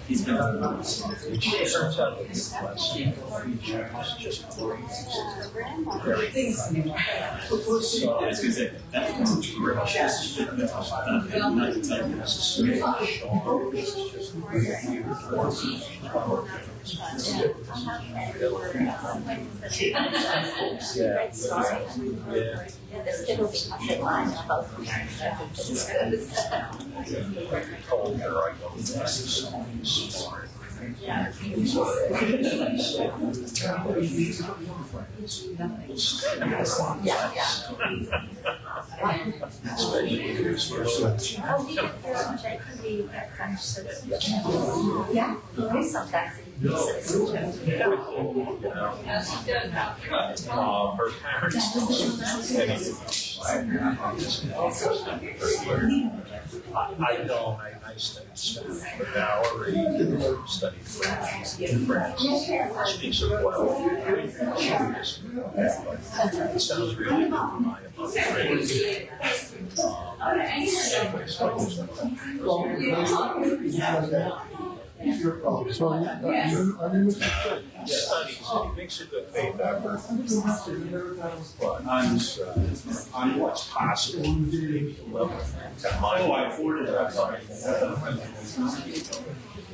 He's been on the turns out that this last year, just so I was going to say, that becomes a great This kid will be headline about I don't. I studied staff, but now already studied France. Speaks of well. It sounds really good. Studies. He makes a good faith effort. On what's possible, maybe a level. I afforded that.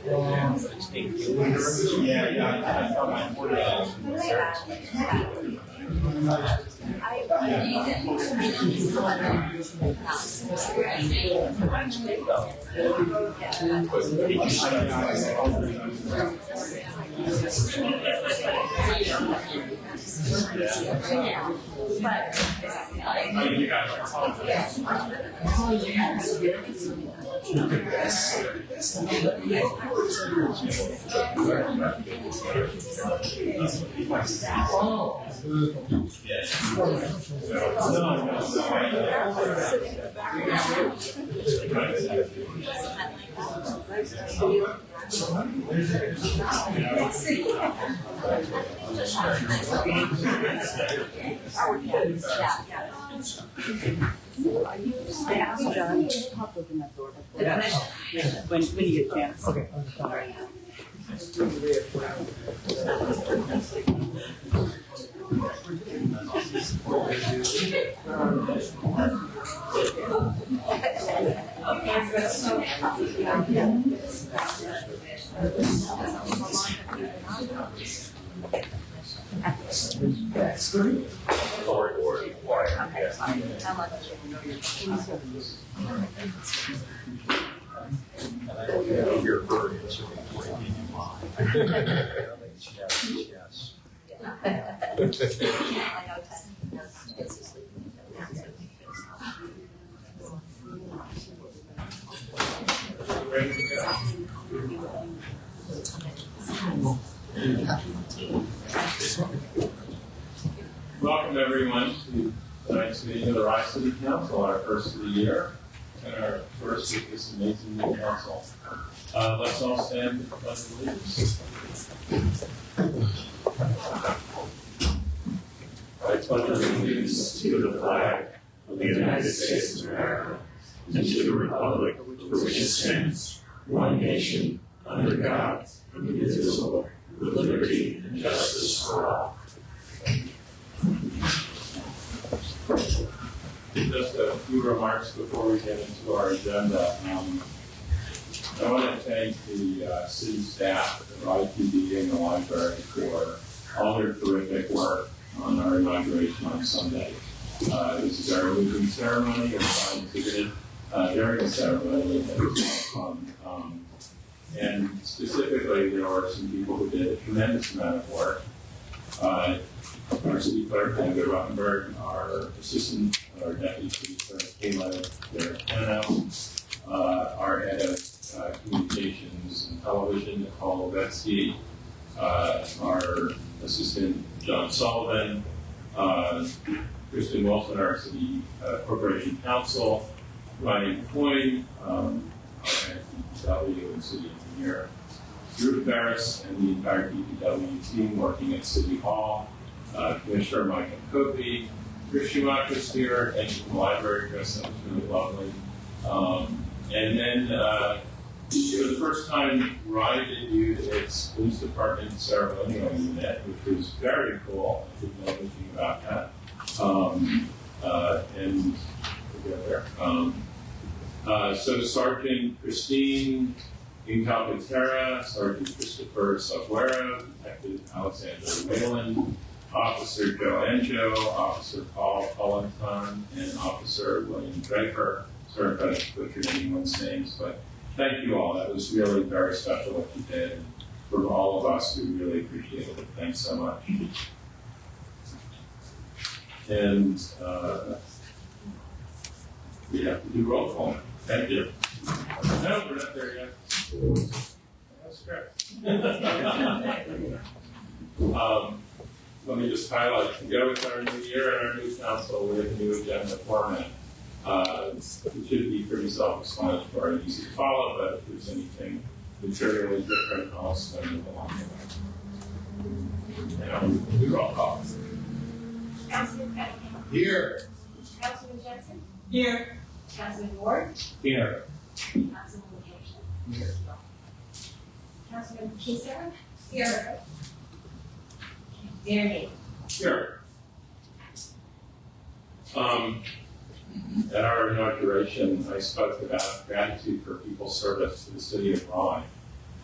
But it's 8 years. Yeah, I thought I afforded that. When you get a chance. Okay. Your bird is yes. Welcome everyone to tonight's meeting of the Rye City Council, our first of the year, and our first of this amazing new council. Let's all stand for the pledge of allegiance. I pledge allegiance to the flag of the United States of America and to the republic for which it stands, one nation, under God, indivisible, with liberty and justice for all. Just a few remarks before we get into our agenda. I want to thank the city staff at the IPD and the library for all their terrific work on our inauguration on Sunday. This is our moving ceremony, and I exhibited during the ceremony. It was fun. And specifically, there were some people who did a tremendous amount of work Our city clerk, Heather Rottenberg, our assistant, our deputy city clerk, Kayla Garantano, our head of communications and television, Nicole Levetsky, our assistant, John Sullivan, Kristen Wilson, our city corporation counsel, Ryan Coyne, our DPW and city engineer, Drew Ferris, and the entire DPW team working at City Hall, Commissioner Michael Kobe, Chris Schumacher's here, thank you from the library, Chris, that was really lovely. And then, for the first time, Rye debuted its police department ceremonial unit, which was very cool. I didn't know anything about that. And we'll get there. So Sergeant Christine Incalcatera, Sergeant Christopher Sabuera, Detective Alexander Whalen, Officer Joe Enjo, Officer Paul Cullenton, and Officer William Draper. Sorry if I butchered anyone's names, but thank you all. That was really very special what you did. And for all of us, we really appreciate it. Thanks so much. And we have to do roll call. Thank you. No, we're not there yet. That's correct. Let me just highlight, to go with our new year and our new council with a new agenda format. It should be pretty self-explanatory and easy to follow, but if there's anything materially different, I'll explain it along the way. And we roll call. Councilman Cunningham. Here. Councilman Jensen. Here. Councilman Ward. Here. Councilman Gibson. Here. Councilman Kieser. Here. Mayor Nate. Sure. At our inauguration, I spoke about gratitude for people's service to the city of Rye.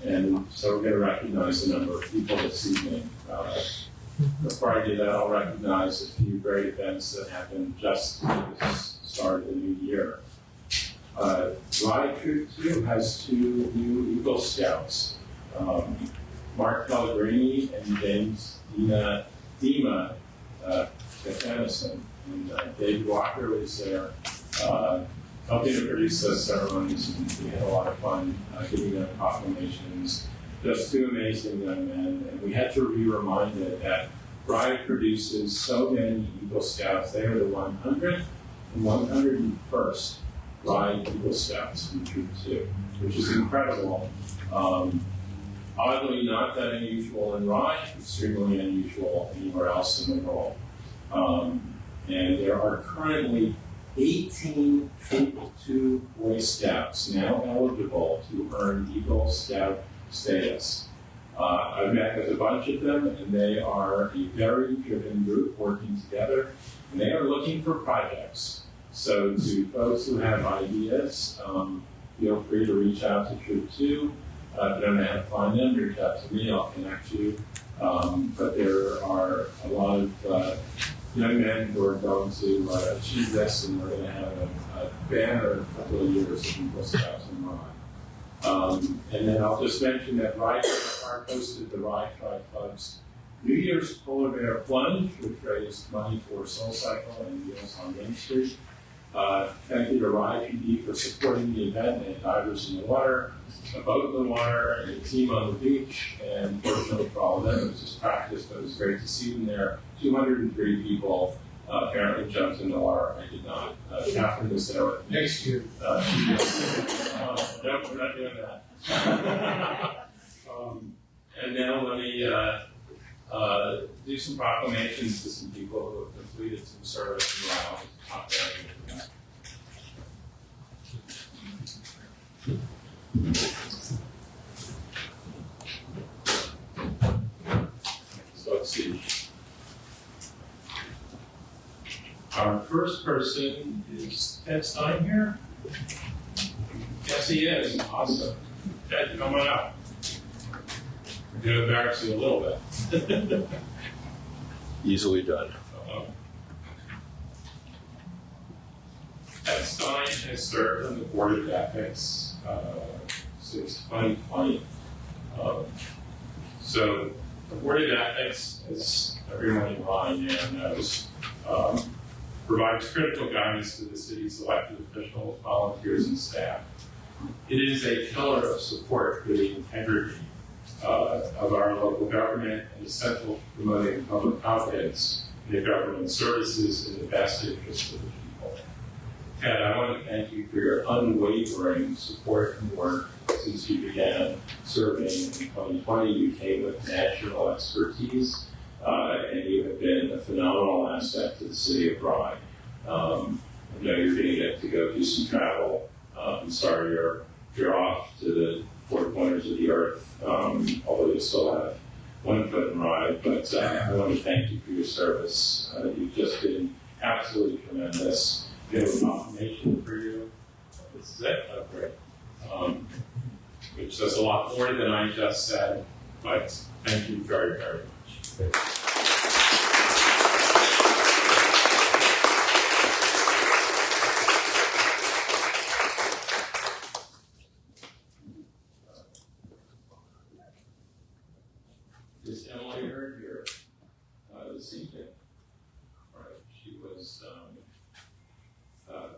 And so we're going to recognize a number of people this evening. Before I do that, I'll recognize a few great events that happened just at the start of the new year. Rye Troop 2 has 2 new Eagle Scouts. Mark Pellegrini and James Dima Catanison. And David Walker was there helping to produce those ceremonies, and we had a lot of fun giving them proclamations. Just 2 amazing young men, and we had to be reminded that Rye produces so many Eagle Scouts. They are the 100th and 101st Rye Eagle Scouts in Troop 2, which is incredible. Oddly, not that unusual in Rye, extremely unusual anywhere else in the world. And there are currently 18 Troop 2 Boy Scouts now eligible to earn Eagle Scout status. I've met with a bunch of them, and they are a very driven group working together, and they are looking for projects. So to folks who have ideas, feel free to reach out to Troop 2. If you don't know how to find them, reach out to me, I'll connect you. But there are a lot of young men who are going to achieve this, and we're going to have a banner in a couple of years of Eagle Scouts in Rye. And then I'll just mention that Rye Park hosted the Rye Tri Club's New Year's Polar Bear Plunge, which raised money for SoulCycle and Meals on Main Street. Thank you to Rye PD for supporting the event. They had divers in the water, a boat in the water, and a team on the beach. And fortunately for all of them, it was just practice, but it was great to see them there. 203 people apparently jumped in the water. I did not. Catherine was there with me. Next year. Nope, we're not doing that. And now let me do some proclamations to some people who have completed some service in Rye. I'll talk about that. So let's see. Our first person is Ted Stein here. Yes, he is. Awesome. Ted, come on up. We're going to embarrass you a little bit. Easily done. Ted Stein has served on the Board of Ethics since 2020. So The Board of Ethics, as everyone in line knows, provides critical guidance to the city's elected officials, volunteers, and staff. It is a pillar of support for the integrity of our local government and essential to promoting public confidence in the government services in the best interest of the people. Ted, I want to thank you for your unwavering support and work since you began serving in 2020. You came with national expertise, and you have been a phenomenal asset to the city of Rye. I know you're going to get to go do some travel. I'm sorry you're off to the four corners of the earth, although you still have one foot in Rye. But I want to thank you for your service. You've just been absolutely tremendous. We have a confirmation for you. This is it. Oh, great. Which says a lot more than I just said, but thank you very, very much. Is Emily Hurd here this evening? All right, she was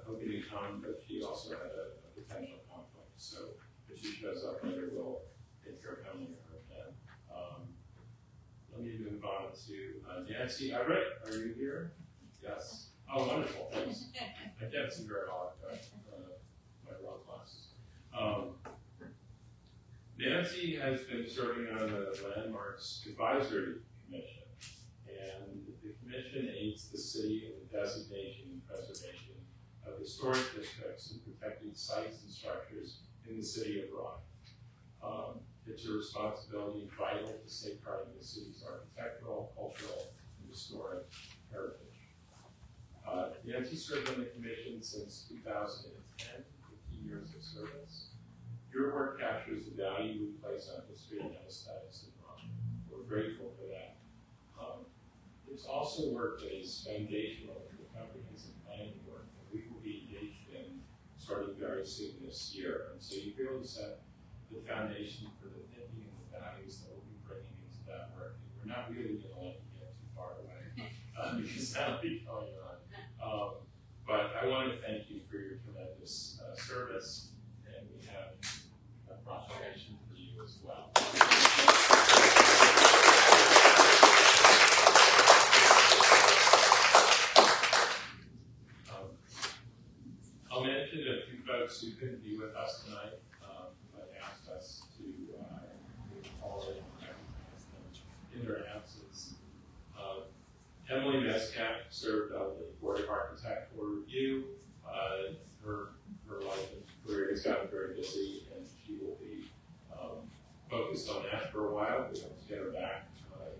hoping to come, but she also had a potential conflict. So if she shows up later, we'll take care of Emily Hurd then. Let me move on to Nancy Everett. Are you here? Yes. Oh, wonderful. Thanks. I can't see very well. My rough glasses. Nancy has been serving on the Landmarks Advisory Commission, and the commission aids the city in the designation and preservation of historic districts and protected sites and structures in the city of Rye. It's a responsibility vital to safeguarding the city's architectural, cultural, and historic heritage. Nancy served on the commission since 2010, 15 years of service. Your work captures the value we place on history and aesthetics in Rye. We're grateful for that. It's also work that is foundational to the comprehensive planning work that we will be engaged in starting very soon this year. And so you've really set the foundation for the thinking and the values that we'll be bringing into that work. And we're not really going to let you get too far away because that'll be going on. But I want to thank you for your tremendous service, and we have a proclamation for you as well. I'll mention a few folks who couldn't be with us tonight, but asked us to call in and recognize them in their absence. Emily Mescat served on the Board of Architectural Review. Her life and career has gotten very busy, and she will be focused on that for a while. We hope to get her back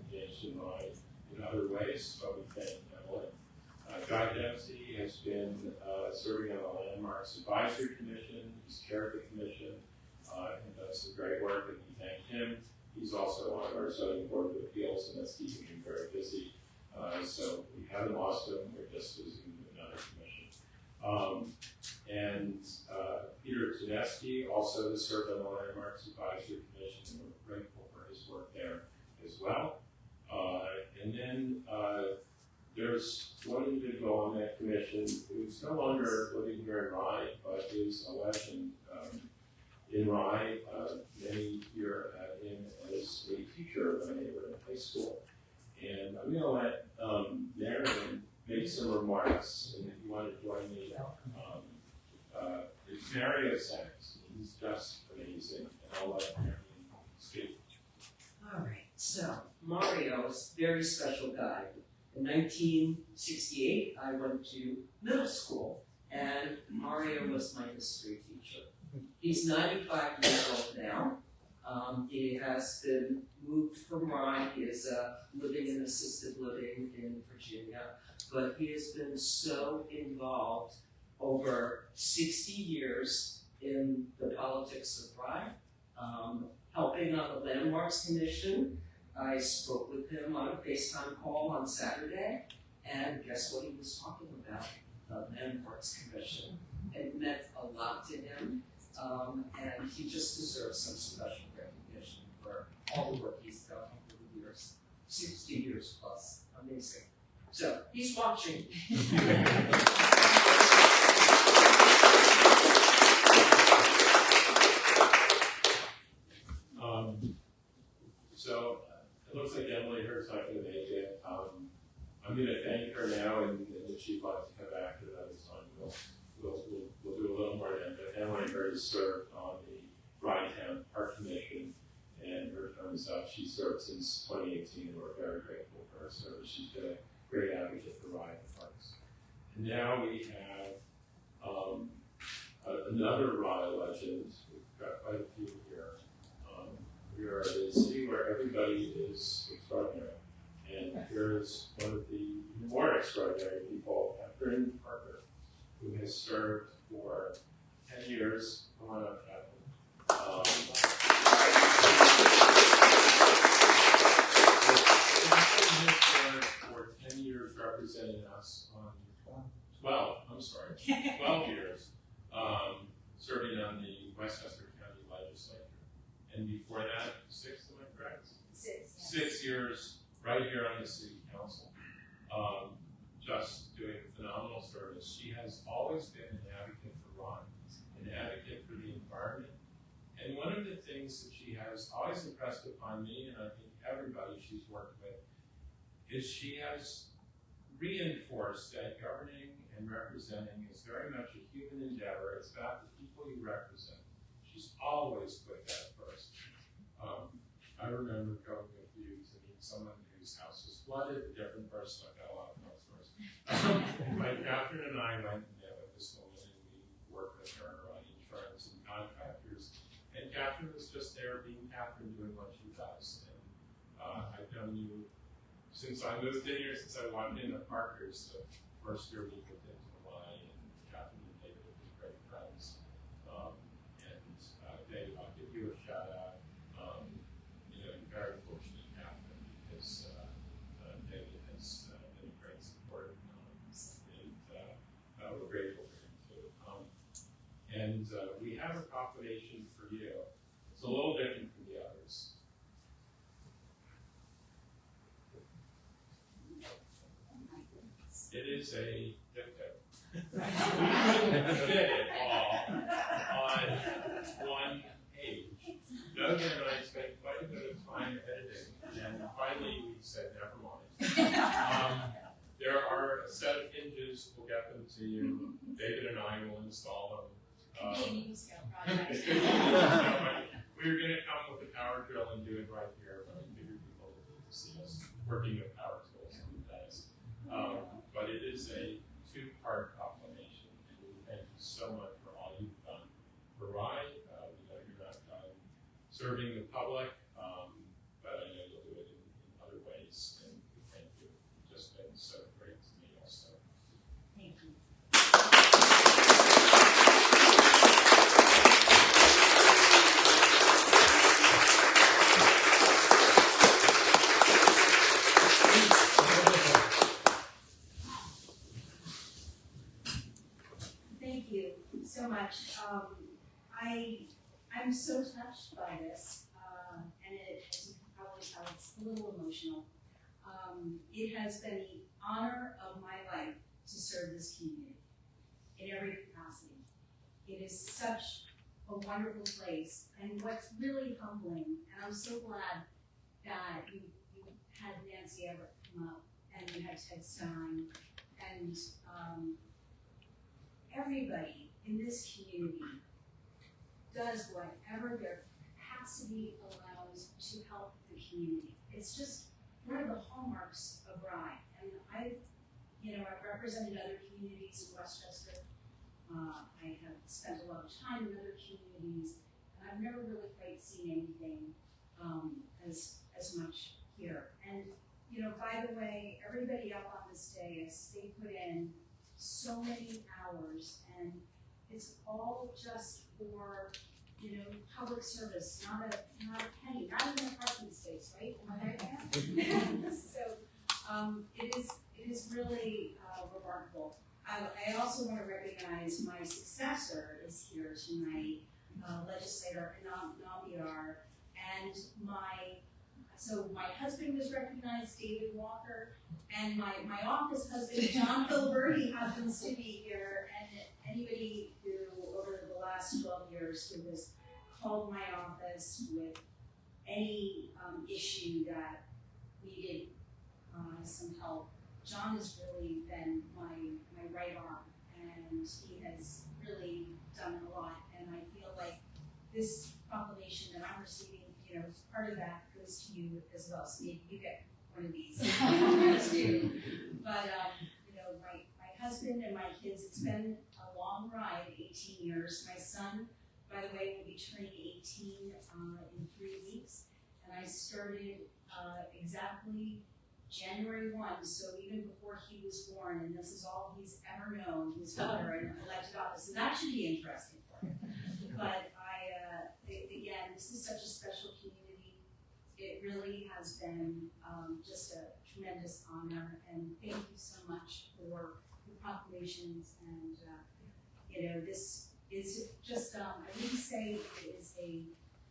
engaged in Rye in other ways, but we thank Emily. Guy Dempsey has been serving on the Landmarks Advisory Commission. He's chaired the commission and does some great work, and we thank him. He's also on our zoning board of appeals, and that's keeping him very busy. So we haven't lost him. We're just losing another commission. And Peter Taneski also has served on the Landmarks Advisory Commission, and we're grateful for his work there as well. And then there's one individual on that commission who's no longer living here in Rye, but is a legend in Rye. Many here had him as a teacher when they were in high school. And I'm going to let Marion make some remarks, and if you want to join me, it's Mario Sachs. He's just amazing, and I'll let Marion speak. All right, so Mario is a very special guy. In 1968, I went to middle school, and Mario was my history teacher. He's 95 years old now. He has been moved from Rye. He is living in assisted living in Virginia, but he has been so involved over 60 years in the politics of Rye, helping on the Landmarks Commission. I spoke with him on a FaceTime call on Saturday, and guess what he was talking about? The Landmarks Commission. It meant a lot to him, and he just deserves some special recognition for all the work he's done over the years. 60 years plus. Amazing. So he's watching. So it looks like Emily Hurt's not going to make it. I'm going to thank her now, and if she'd like to come back to that time, we'll do a little more then. But Emily Hurt has served on the Rhinetown Park Commission, and her term is up. She served since 2018, and we're very grateful for her service. She's been a great advocate for Rye Parks. And now we have another Rye legend. We've got quite a few here. We are a city where everybody is extraordinary. And here's one of the more extraordinary people, Catherine Parker, who has served for 10 years. Come on up, Catherine. Catherine has served for 10 years representing us on 12 years, serving on the Westchester County Legislature. And before that, 6, am I correct? 6 years right here on the city council, just doing phenomenal service. She has always been an advocate for Ron, an advocate for the environment. And one of the things that she has always impressed upon me, and I think everybody she's worked with, is she has reinforced that governing and representing is very much a human endeavor. It's about the people you represent. She's always put that first. I remember going with you to meet someone whose house was flooded, a different person. I got a lot of customers. But Catherine and I went and met with this woman, and we worked with her on insurance and contractors. And Catherine was just there being Catherine, doing what she does. And I've known you since I moved in here, since I walked into Parker's, the first year we moved into Hawaii, and Catherine and David have been great friends. David, I'll give you a shout out. You're very fortunate, Catherine, because David has been a great support, and we're grateful for him too. And we have a proclamation for you. It's a little different from the others. It is a dictator. We couldn't fit it all on one page. Doug and I spent quite a bit of time editing, and finally we said, never mind. There are a set of hinges, we'll get them to you. David and I will install them. We were going to come with a power drill and do it right here, but I figured people would need to see us working with power tools on the desk. But it is a 2-part proclamation, and we thank you so much for all you've done for Rye. We know you're not done serving the public, but I know you'll do it in other ways, and we thank you. You've just been so great to me also. Thank you. Thank you so much. I'm so touched by this, and it, as you can probably tell, it's a little emotional. It has been the honor of my life to serve this community in every capacity. It is such a wonderful place, and what's really humbling, and I'm so glad that you had Nancy Everett come up, and you had Ted Stein, and everybody in this community does whatever their capacity allows to help the community. It's just one of the hallmarks of Rye. And I've represented other communities in Westchester. I have spent a lot of time in other communities, and I've never really quite seen anything as much here. And by the way, everybody up on this dais, they put in so many hours, and it's all just for public service, not a penny, not even a parking space, right? Am I right there? So it is really remarkable. I also want to recognize my successor is here tonight, legislator Anam Nambiar, and my so my husband was recognized, David Walker, and my office husband, John Hilbert, he happens to be here, and anybody who, over the last 12 years, who has called my office with any issue that needed some help, John has really been my right arm, and he has really done a lot, and I feel like this proclamation that I'm receiving, part of that goes to you as well, so maybe you get one of these too. But, my husband and my kids, it's been a long ride, 18 years. My son, by the way, will be turning 18 in 3 weeks, and I started exactly January 1, so even before he was born, and this is all he's ever known, his daughter in elected office, and that should be interesting for him. But again, this is such a special community. It really has been just a tremendous honor, and thank you so much for the proclamations. And this is just I wouldn't say it is a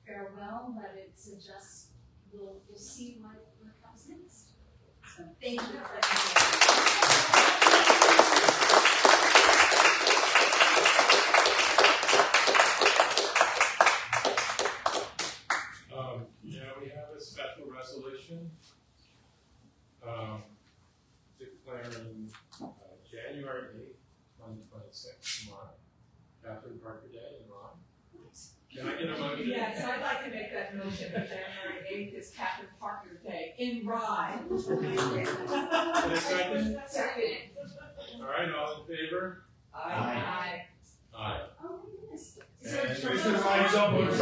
farewell, but it's a just we'll see what comes next. So thank you for everything. We have a special resolution declaring January 8th, 2026, tomorrow, Catherine Parker Day in Ron. Can I get a motion? Yes, I'd like to make that motion that January 8th is Catherine Parker Day in Rye. And a second? Second. All right, all in favor? Aye. Aye. Oh my goodness. And Mr. Ryan, so moved.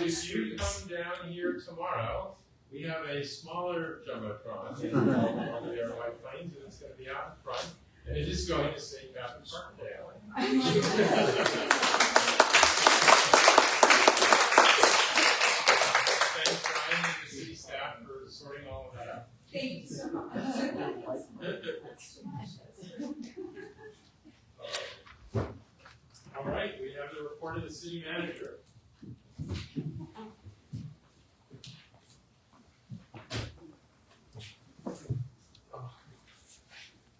If you come down here tomorrow, we have a smaller Jumbotron in one of the White Plains, and it's going to be out in front, and it is going to say Catherine Parker Day on it. Thanks, Brian, and the city staff for sorting all of that out. Thank you so much. All right, we have the report of the city manager.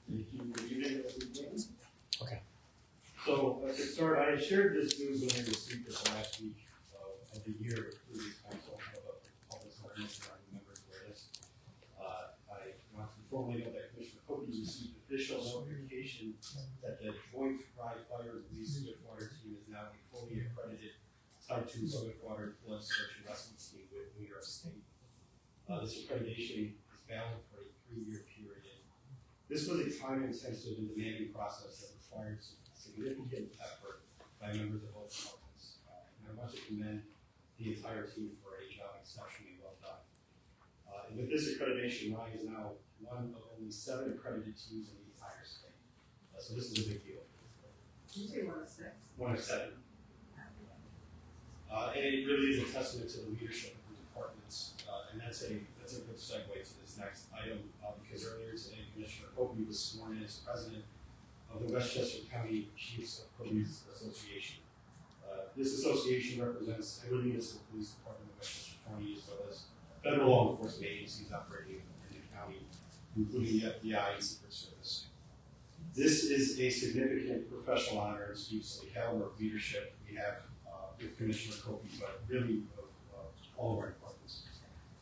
Thank you. Good evening, everyone. Okay. So, to start, I shared this news when I was speaker the last week of the year with previous council about public awareness and our members' awareness. I want to formally note that Commissioner Kobe received official notification that the Joint Rye Fire and Police Swiftwater team is now a fully accredited Type 2 Swiftwater Flood Search and Rescue team with New York State. This accreditation is valid for a 3-year period. This was a time-intensive and demanding process that required significant effort by members of both departments. And I want to commend the entire team for a job exceptionally well done. And with this accreditation, Rye is now one of only 7 accredited teams in the entire state. So this is a big deal. Did you say 1 of 6? 1 of 7. And it really is a testament to the leadership of the departments. And that's a good segue to this next item, because earlier today, Commissioner Kobe was sworn in as president of the Westchester County Chiefs of Police Association. This association represents every municipal police department of Westchester County, as well as federal law enforcement agencies operating in the county, including the FBI and Secret Service. This is a significant professional honor and speaks to the caliber of leadership we have with Commissioner Kobe, but really of all of our departments.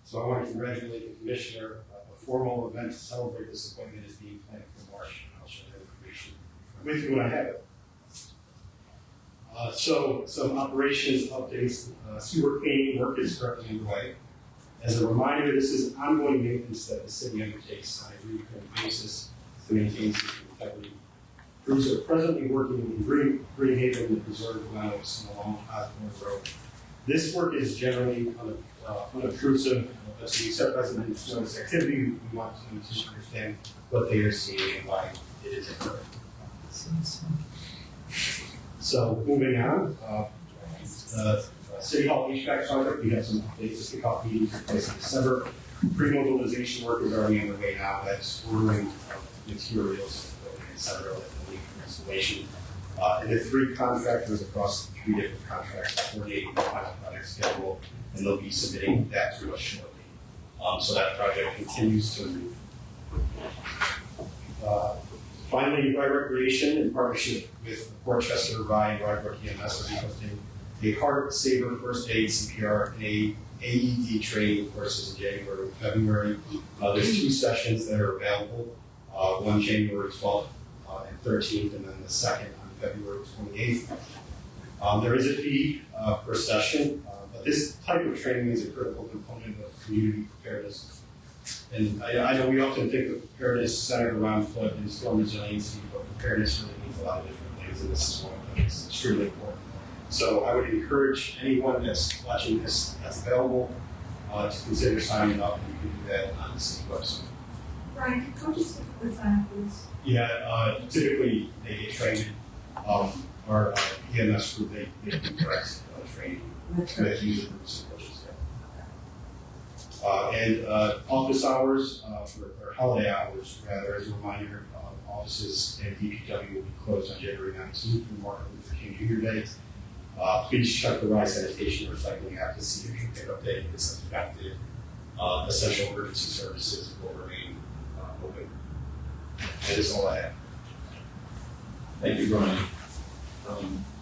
So I want to congratulate the Commissioner. A formal event to celebrate this appointment is being planned for March, and I'll share that information with you when I have it. So some operations updates. Sewer cleaning work is currently underway. As a reminder, this is ongoing maintenance that the city undertakes on a recurring basis to maintain system integrity. Crews are presently working in Greenhaven and Preserve Meadows along Osborne Road. This work is generally unobtrusive, but to accept residents notice activity, we want them to understand what they are seeing and why it is occurring. So moving on, City Hall HVAC project, we have some updates. The kickoff meeting took place in December. Pre-mobilization work is already underway now. That's ordering materials, etc., that we need for installation. And the 3 contractors across the 3 different contracts coordinating the final project schedule, and they'll be submitting that to us shortly. So that project continues to move. Finally, Rye Recreation, in partnership with Portchester, Rye, and Rye Brook EMS, will be hosting a Heart Saver First Aid, CPR, and AED training courses in January and February. There's 2 sessions that are available, one January 12th and 13th, and then the second on February 28th. There is a fee per session, but this type of training is a critical component of community preparedness. And I know we often think of preparedness centered around flood and storm resiliency, but preparedness really means a lot of different things, and this is one of them. It's extremely important. So I would encourage anyone that's watching this that's available to consider signing up, and you can do that on the city website. Brian, can coaches get the sign up, please? Yeah, typically they get trained. Our EMS group, they do direct training with user groups and coaches. And office hours, or holiday hours, rather, as a reminder, offices and DPW will be closed on January 19th for Martin Luther King Jr. Day. Please check the Rye Sanitation and Recycling app to see if your pickup day is affected. Essential emergency services will remain open. That is all I have. Thank you, Brian.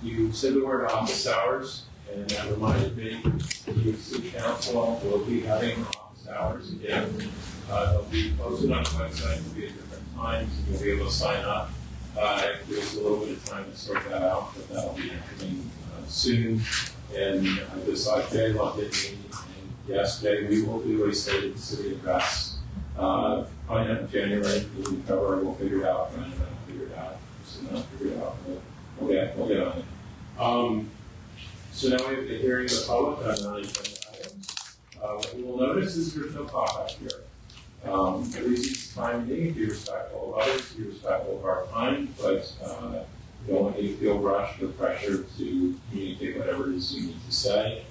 You said the word office hours, and that reminded me, the city council will be having office hours again. They'll be posted on the website, they'll be at different times, and you'll be able to sign up. There's a little bit of time to sort that out, but that'll be happening soon. And just like Jay logged in yesterday, we will do a State of the City address. Probably not in January, we'll cover, we'll figure it out, and then figure it out. So not figure it out, we'll get on it. So now we have the hearing of the public on non-agenda items. What you will notice is there's no pop-up here. Everybody's time being, be respectful of others, be respectful of our time, but you don't want you to feel rushed or pressured to communicate whatever it is you need to say.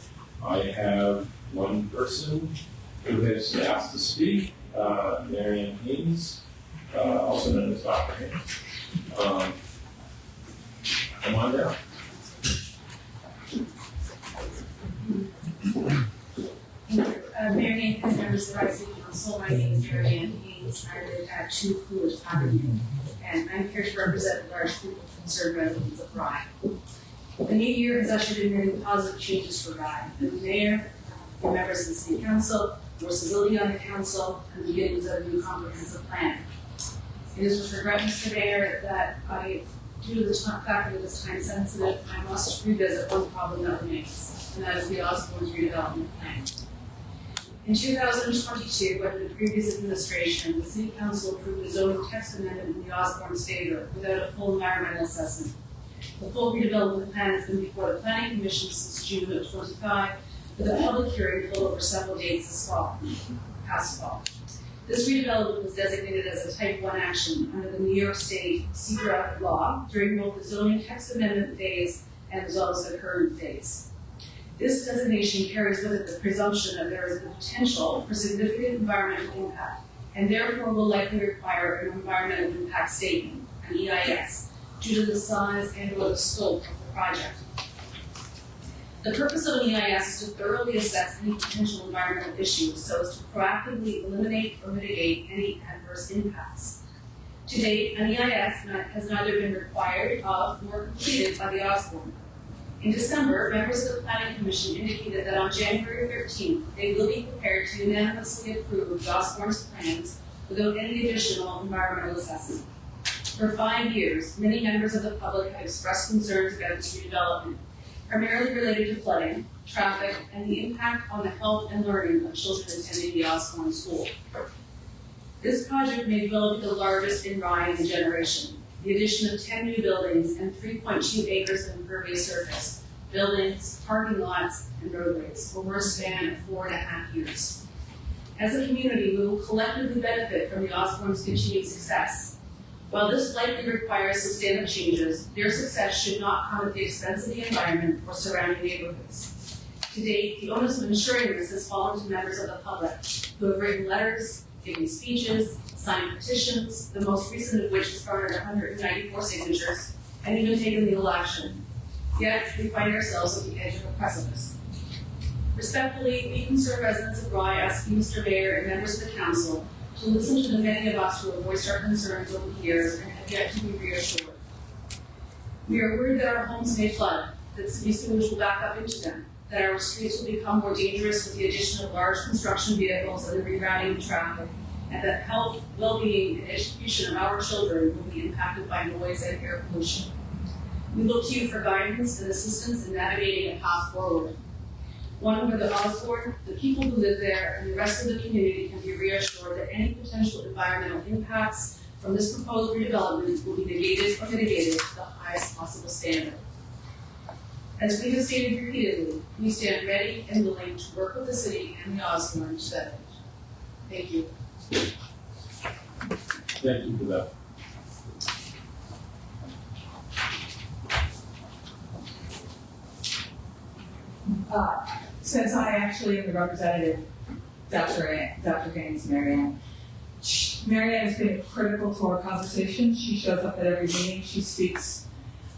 I have one person who has asked to speak, Marianne Haynes, also known as Dr. Haynes. Come on down. Mary Ann Haynes, members of the Rye City Council. My name is Mary Ann Haynes. I live at 2 Coolidge Avenue, and I'm here to represent a large group of concerned residents of Rye. The new year has ushered in many positive changes for Rye. The mayor, the members of the city council, more civility on the council, and the beginnings of a new comprehensive plan. It is with regret, Mr. Mayor, that due to the fact that it is time sensitive, I must revisit one problem that remains, and that is the Osborne's redevelopment plan. In 2022, under the previous administration, the City Council approved a zoning text amendment in the Osborne's favor without a full environmental assessment. The full redevelopment plan has been before the Planning Commission since June of 25, with a public hearing held over several dates this past fall. This redevelopment was designated as a Type 1 action under the New York State SECRA law during both the zoning text amendment phase and as well as the current phase. This designation carries with it the presumption that there is the potential for significant environmental impact, and therefore will likely require an environmental impact statement, an EIS, due to the size and or the scope of the project. The purpose of an EIS is to thoroughly assess any potential environmental issues so as to proactively eliminate or mitigate any adverse impacts. To date, an EIS has neither been required of nor completed by the Osborne. In December, members of the Planning Commission indicated that on January 13th, they will be prepared to unanimously approve the Osborne's plans without any additional environmental assessment. For 5 years, many members of the public have expressed concerns about this redevelopment, primarily related to flooding, traffic, and the impact on the health and learning of children attending the Osborne School. This project may well be the largest in Rye in a generation. The addition of 10 new buildings and 3.2 acres of impervious surface, buildings, parking lots, and roadways over a span of 4.5 years. As a community, we will collectively benefit from the Osborne's continued success. While this likely requires substantive changes, their success should not come at the expense of the environment or surrounding neighborhoods. To date, the onus of ensuring this has fallen to members of the public who have written letters, given speeches, signed petitions, the most recent of which has garnered 194 signatures, and even taken the election. Yet, we find ourselves at the edge of a precipice. Respectfully, we concerned residents of Rye ask you, Mr. Mayor, and members of the council to listen to the many of us who have voiced our concerns over the years and have yet to be reassured. We are worried that our homes may flood, that city sewage will back up into them, that our streets will become more dangerous with the addition of large construction vehicles and the rerouting of traffic, and that health, well-being, and education of our children will be impacted by noise and air pollution. We look to you for guidance and assistance in navigating a path forward. One where the Osborne, the people who live there, and the rest of the community can be reassured that any potential environmental impacts from this proposed redevelopment will be negated or mitigated to the highest possible standard. As we have stated repeatedly, we stand ready and willing to work with the city and the Osborne to that end. Thank you. Thank you for that. Since I actually am the representative, Dr. Gaines, Marianne. Marianne has been critical to our conversation. She shows up at every meeting. She speaks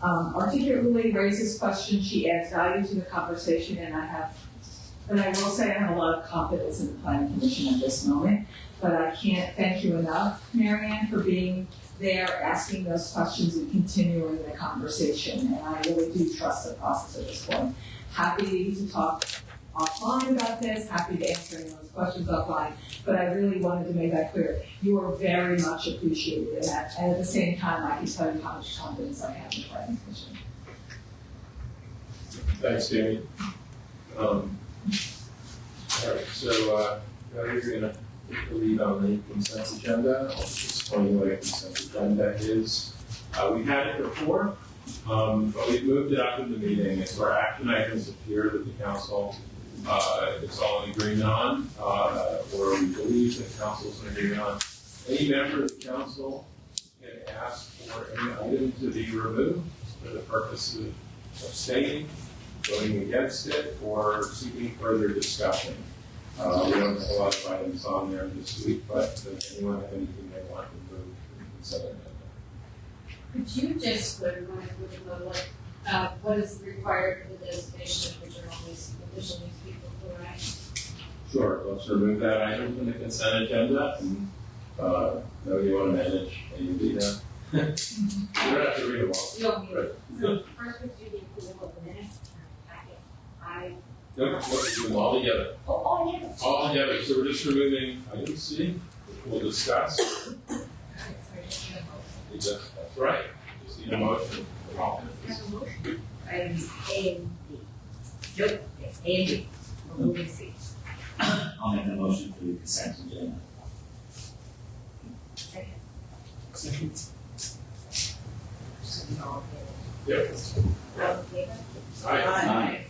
articulately, raises questions. She adds value to the conversation, and I will say I have a lot of confidence in the Planning Commission at this moment. But I can't thank you enough, Marianne, for being there, asking those questions and continuing the conversation. And I really do trust the process at this point. Happy to talk offline about this, happy to answer any of those questions offline, but I really wanted to make that clear. You are very much appreciated in that, and at the same time, I can tell you how much confidence I have in the Planning Commission. Thanks, Jamie. All right, so you're gonna take the lead on the consent agenda. I'll just explain what a consent agenda is. We had it before, but we've moved it up in the meeting. It's where action items appear that the council is all in agreement on, or we believe that council's in agreement on. Any member of the council can ask for any item to be removed for the purpose of abstaining, voting against it, or seeking further discussion. We don't have a lot of items on there this week, but does anyone have anything they want to move from the consent agenda? Could you just, what is required for the designation of the journalists, official newspaper for Rye? Sure, let's remove that item from the consent agenda, and nobody want to manage AUD now? You don't have to read them all. You don't need it. Right. So first, we do the approval of the minutes packet. Nope, we'll do them all together. Oh, yeah. All together, so we're just removing item C, which we'll discuss. That's right, just need a motion for all. Items A and B. Nope, it's A and B. We're moving C. I'll make a motion for the consent agenda. Second. Second. All Yep. in favor? Aye.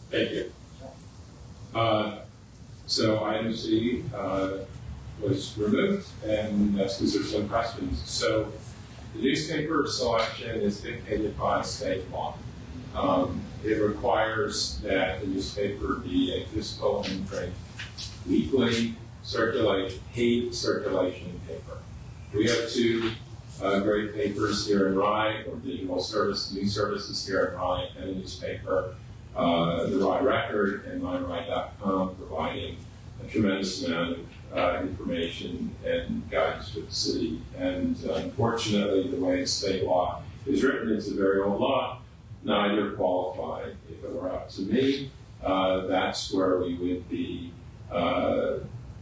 Thank you. So item C was removed, and that's because there's some questions. So the newspaper selection is dictated by state law. It requires that the newspaper be a physical and print, weekly circulation, paid circulation paper. We have two great papers here in Rye, or digital news services here in Rye, and a newspaper, the Rye Record and MyRye.com, providing a tremendous amount of information and guidance to the city. And unfortunately, the way state law is written, it's a very old law, neither qualify. If it were up to me, that's where we would be,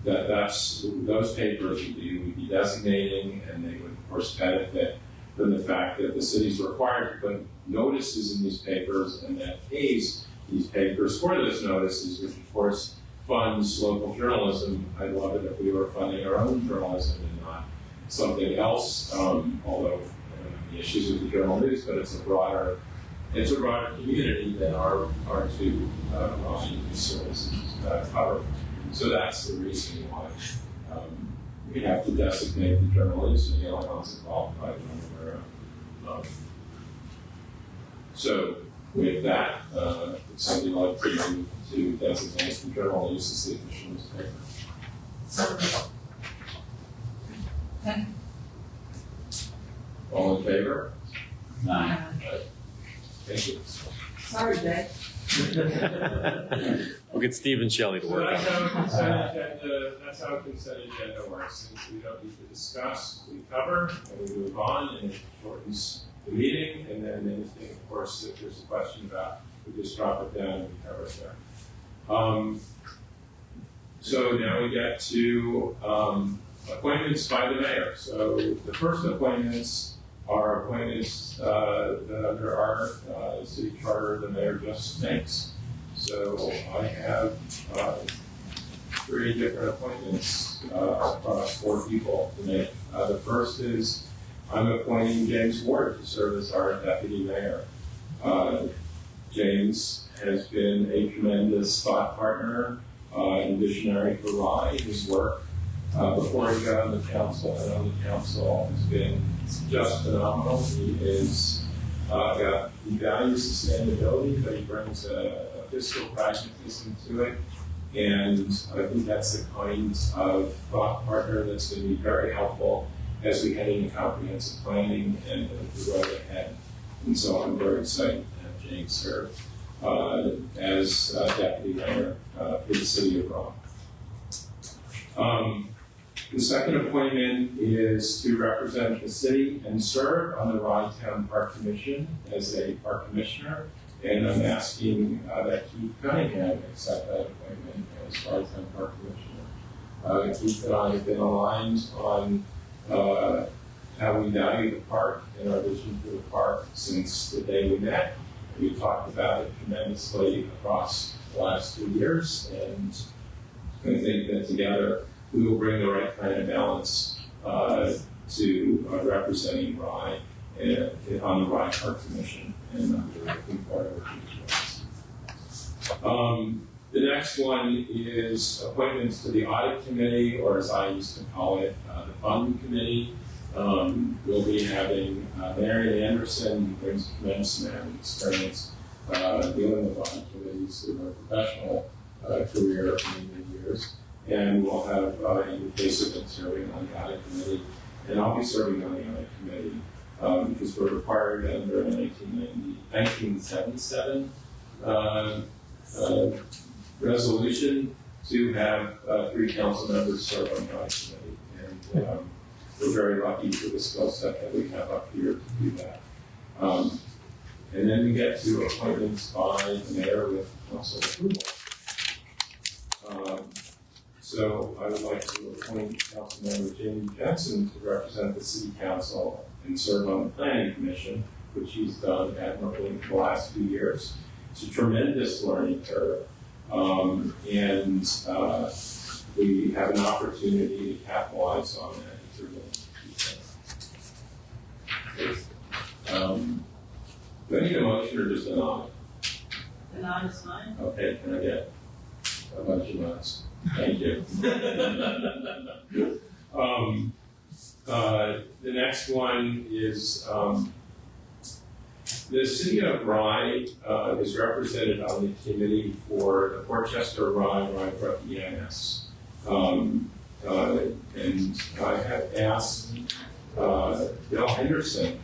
those papers would be designating, and they would of course benefit from the fact that the city's required to put notices in these papers and that pays these papers for those notices, which of course funds local journalism. I'd love it if we were funding our own journalism and not something else, although the issues with the journal news, but it's a broader community that our two news services cover. So that's the reason why we have to designate the journalists and the only ones that qualify from their own. So with that, would somebody like to designate the journal news as the official newspaper? All in favor? Aye. Thank you. Sorry, Jay. We'll get Steve and Shelley to So work on that's how a consent agenda works. Since we don't need to discuss, we cover, and we move on, and it shortens the meeting, and then anything, of course, if there's a question about, we just drop it down and we cover it there. So now we get to appointments by the mayor. So the first appointments are appointments that under our city charter, the mayor just makes. So I have 3 different appointments across 4 people to make. The first is I'm appointing James Ward to serve as our deputy mayor. James has been a tremendous thought partner and visionary for Rye. His work before he got on the council and on the council has been just phenomenal. He values sustainability, but he brings a fiscal pragmatism to it. And I think that's the kind of thought partner that's going to be very helpful as we head into comprehensive planning and the road ahead. And so I'm very excited to have James serve as deputy mayor for the city of Rome. The second appointment is to represent the city and serve on the Rye Town Park Commission as a park commissioner. And I'm asking that Keith Cunningham accept that appointment as Rye Town Park Commissioner. Keith and I have been aligned on how we value the park and our vision for the park since the day we met. We talked about it tremendously across the last 2 years, and I think that together we will bring the right kind of balance to representing Rye on the Rye Park Commission, and I'm really looking forward to it. The next one is appointments to the Audit Committee, or as I used to call it, the Fund Committee. We'll be having Mary Anderson, who brings a tremendous amount of experience dealing with audit committees through her professional career for many years. And we'll have Amy Kasich serving on the Audit Committee, and I'll be serving on the Audit Committee because we're required under a 1977 resolution to have 3 council members serve on the Audit Committee. And we're very lucky for the skill set that we have up here to do that. And then we get to appointments by the mayor with council approval. So I would like to appoint Councilmember Jamie Jensen to represent the City Council and serve on the Planning Commission, which he's done admirably for the last few years. It's a tremendous learning curve, and we have an opportunity to capitalize on that. Do I need a motion or just a nod? The nod is fine. Okay, can I get a bunch of nods? Thank you. The next one is the city of Rye is represented on the committee for the Portchester Rye Brook EMS. And I have asked Bill Henderson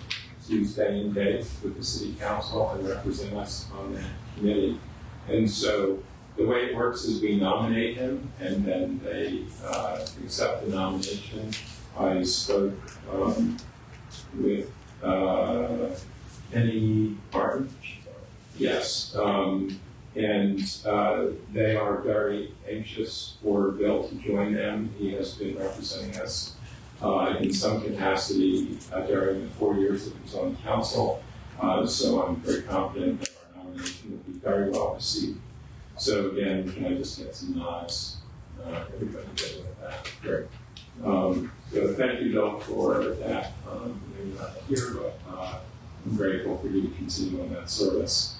to stay engaged with the city council and represent us on that committee. And so the way it works is we nominate him, and then they accept the nomination. I spoke with Penny Martin. Yes. And they are very anxious for Bill to join them. He has been representing us in some capacity during the 4 years that he was on council. So I'm very confident that our nomination will be very well received. So again, can I just get some nods? Everybody good with that? Great. So thank you, Bill, for that. Maybe not here, but I'm grateful for you to continue on that service.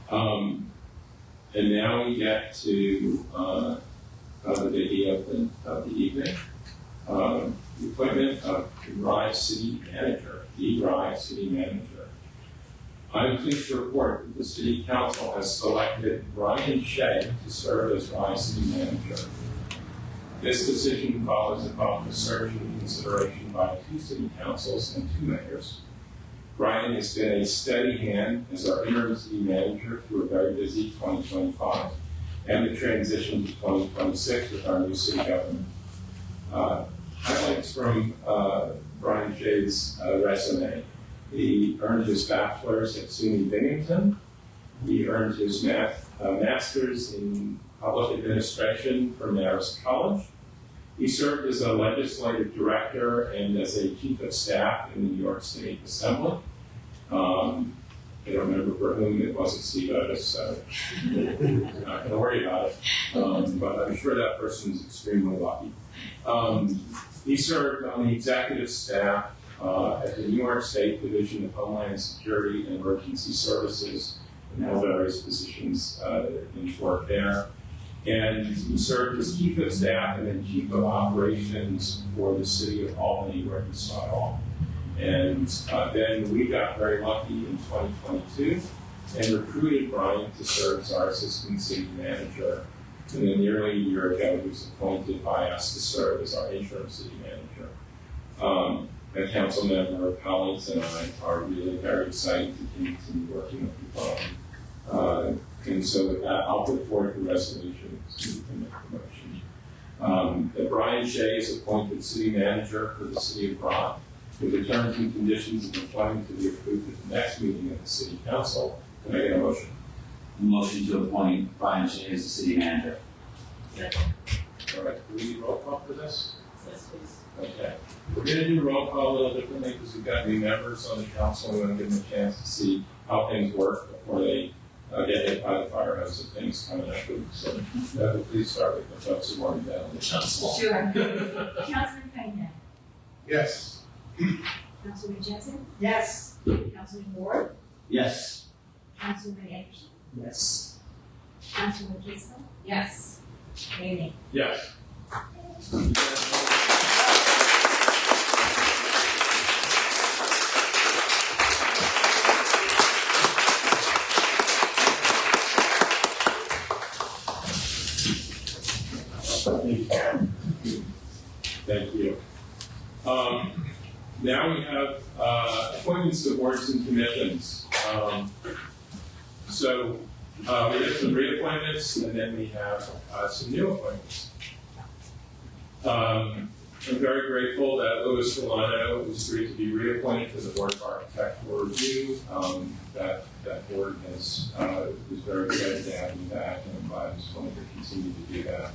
And now we get to the biggie of the evening. The appointment of the Rye City Manager, the Rye City Manager. I'm pleased to report that the City Council has selected Brian Shea to serve as Rye City Manager. This decision follows a thoughtful search and consideration by 2 city councils and 2 mayors. Brian has been a steady hand as our interim city manager through a very busy 2025 and the transition to 2026 with our new city government. Highlights from Brian Shea's resume. He earned his bachelor's at SUNY Binghamton. He earned his master's in public administration from Marist College. He served as a legislative director and as a chief of staff in the New York State Assembly. I don't remember for whom it was at Steve Otis, so I'm not going to worry about it. But I'm sure that person's extremely lucky. He served on the executive staff at the New York State Division of Homeland Security and Emergency Services and held various positions in his work there. And he served as chief of staff and then chief of operations for the city of Albany, where he saw it all. And then we got very lucky in 2022 and recruited Brian to serve as our assistant city manager. And then nearly a year ago, he was appointed by us to serve as our interim city manager. A council member, colleagues, and I are really very excited to continue working with Brian. And so with that, I'll put forward the resolution to make the motion. That Brian Shea is appointed city manager for the city of Broad, with the terms and conditions of employment to be approved at the next meeting of the city council. Can I get a motion? Motion to appoint Brian Shea as the city manager. All right, do we need roll call for this? Yes, please. Okay. We're going to do roll call a little differently because we've got new members on the council. We want to give them a chance to see how things work before they get hit by the fire hose of things coming up. So please start with the folks who weren't down on the council. Sure. Councilman Cunningham. Yes. Councilman Jensen. Yes. Councilman Ward. Yes. Councilman Anderson. Yes. Councilman Kisco. Yes. Mayor Nate. Yes. Thank you. Now we have appointments to boards and commissions. So we have some reappointments, and then we have some new appointments. I'm very grateful that Louis Solano was agreed to be reappointed to the Board of Architectural Review. That board is very excited to have him back, and I'm glad he's going to continue to do that.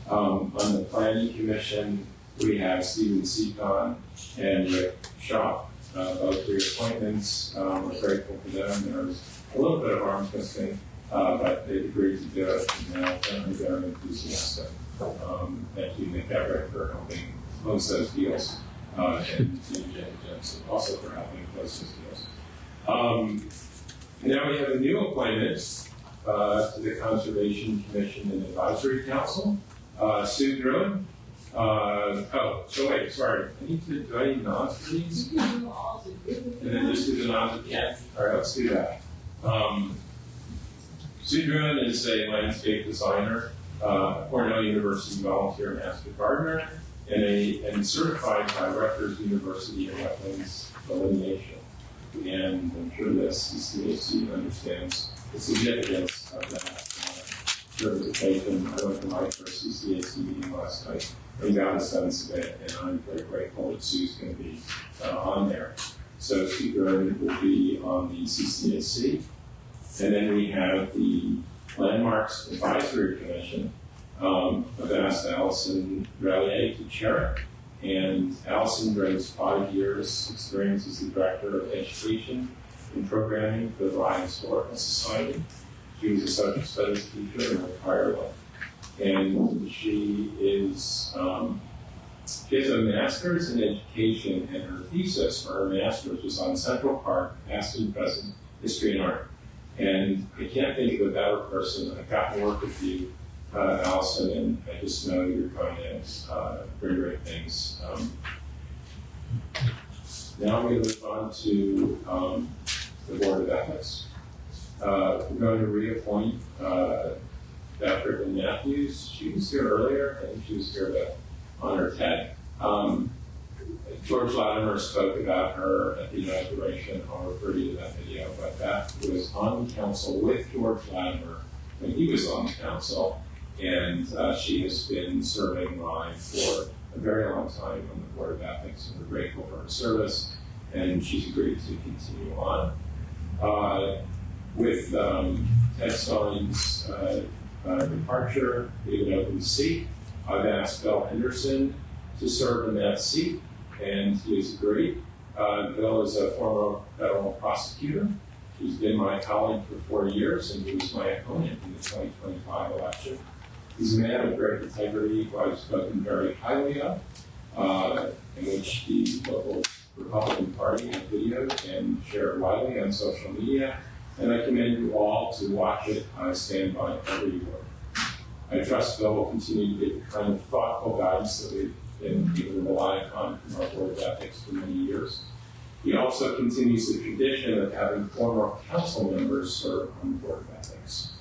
On the Planning Commission, we have Stephen Seacon and Rick Shaw, both reappointments. We're grateful for them. There's a little bit of arm twisting, but they've agreed to do it, and they're very enthusiastic. Thank you, Nick Everett, for helping close those deals, and Jenny Jensen also for helping close those deals. Now we have a new appointment to the Conservation Commission and Advisory Council. Sue Druin. So wait, sorry. Do I need nods for these? You can do all the And then just do the nods at the end? All right, let's do that. Sue Druin is a landscape designer, Cornell University volunteer master gardener, and certified by Rutgers University in wetlands delineation. And I'm sure that CCAC understands the significance of that certification. I went to my first CCAC meeting last night and got a sense of it, and I'm very grateful that Sue's going to be on there. So Sue Druin will be on the CCAC. And then we have the Landmarks Advisory Commission. I've asked Allison Rallier to chair it. And Allison brings 5 years experience as the Director of Education and Programming for the Ryan Historical Society. She was a social studies teacher in Ireland. And she has a master's in education, and her thesis for her master's was on Central Park, past and present, history and art. And I can't think of a better person. I've gotten to work with you, Allison, and I just know you're going to bring great things. Now we move on to the Board of Ethics. We're going to reappoint Beth Ribbon Matthews. She was here earlier, and she was here to honor Ted. George Latimer spoke about her at the inauguration. I'll refer you to that video, but that was on council with George Latimer when he was on council, and she has been serving Rye for a very long time on the Board of Ethics, and we're grateful for her service, and she's agreed to continue on. With Ted Stein's departure, leaving open seat, I've asked Bill Henderson to serve in that seat, and he has agreed. Bill is a former federal prosecutor. He's been my colleague for 4 years, and he was my opponent in the 2025 election. He's a man of great integrity who I've spoken very highly of, in which the local Republican Party has videoed and shared widely on social media, and I commend you all to watch it. I stand by every word. I trust Bill will continue to give the kind of thoughtful guidance that we've been able to rely upon from our Board of Ethics for many years. He also continues the tradition of having former council members serve on the Board of Ethics.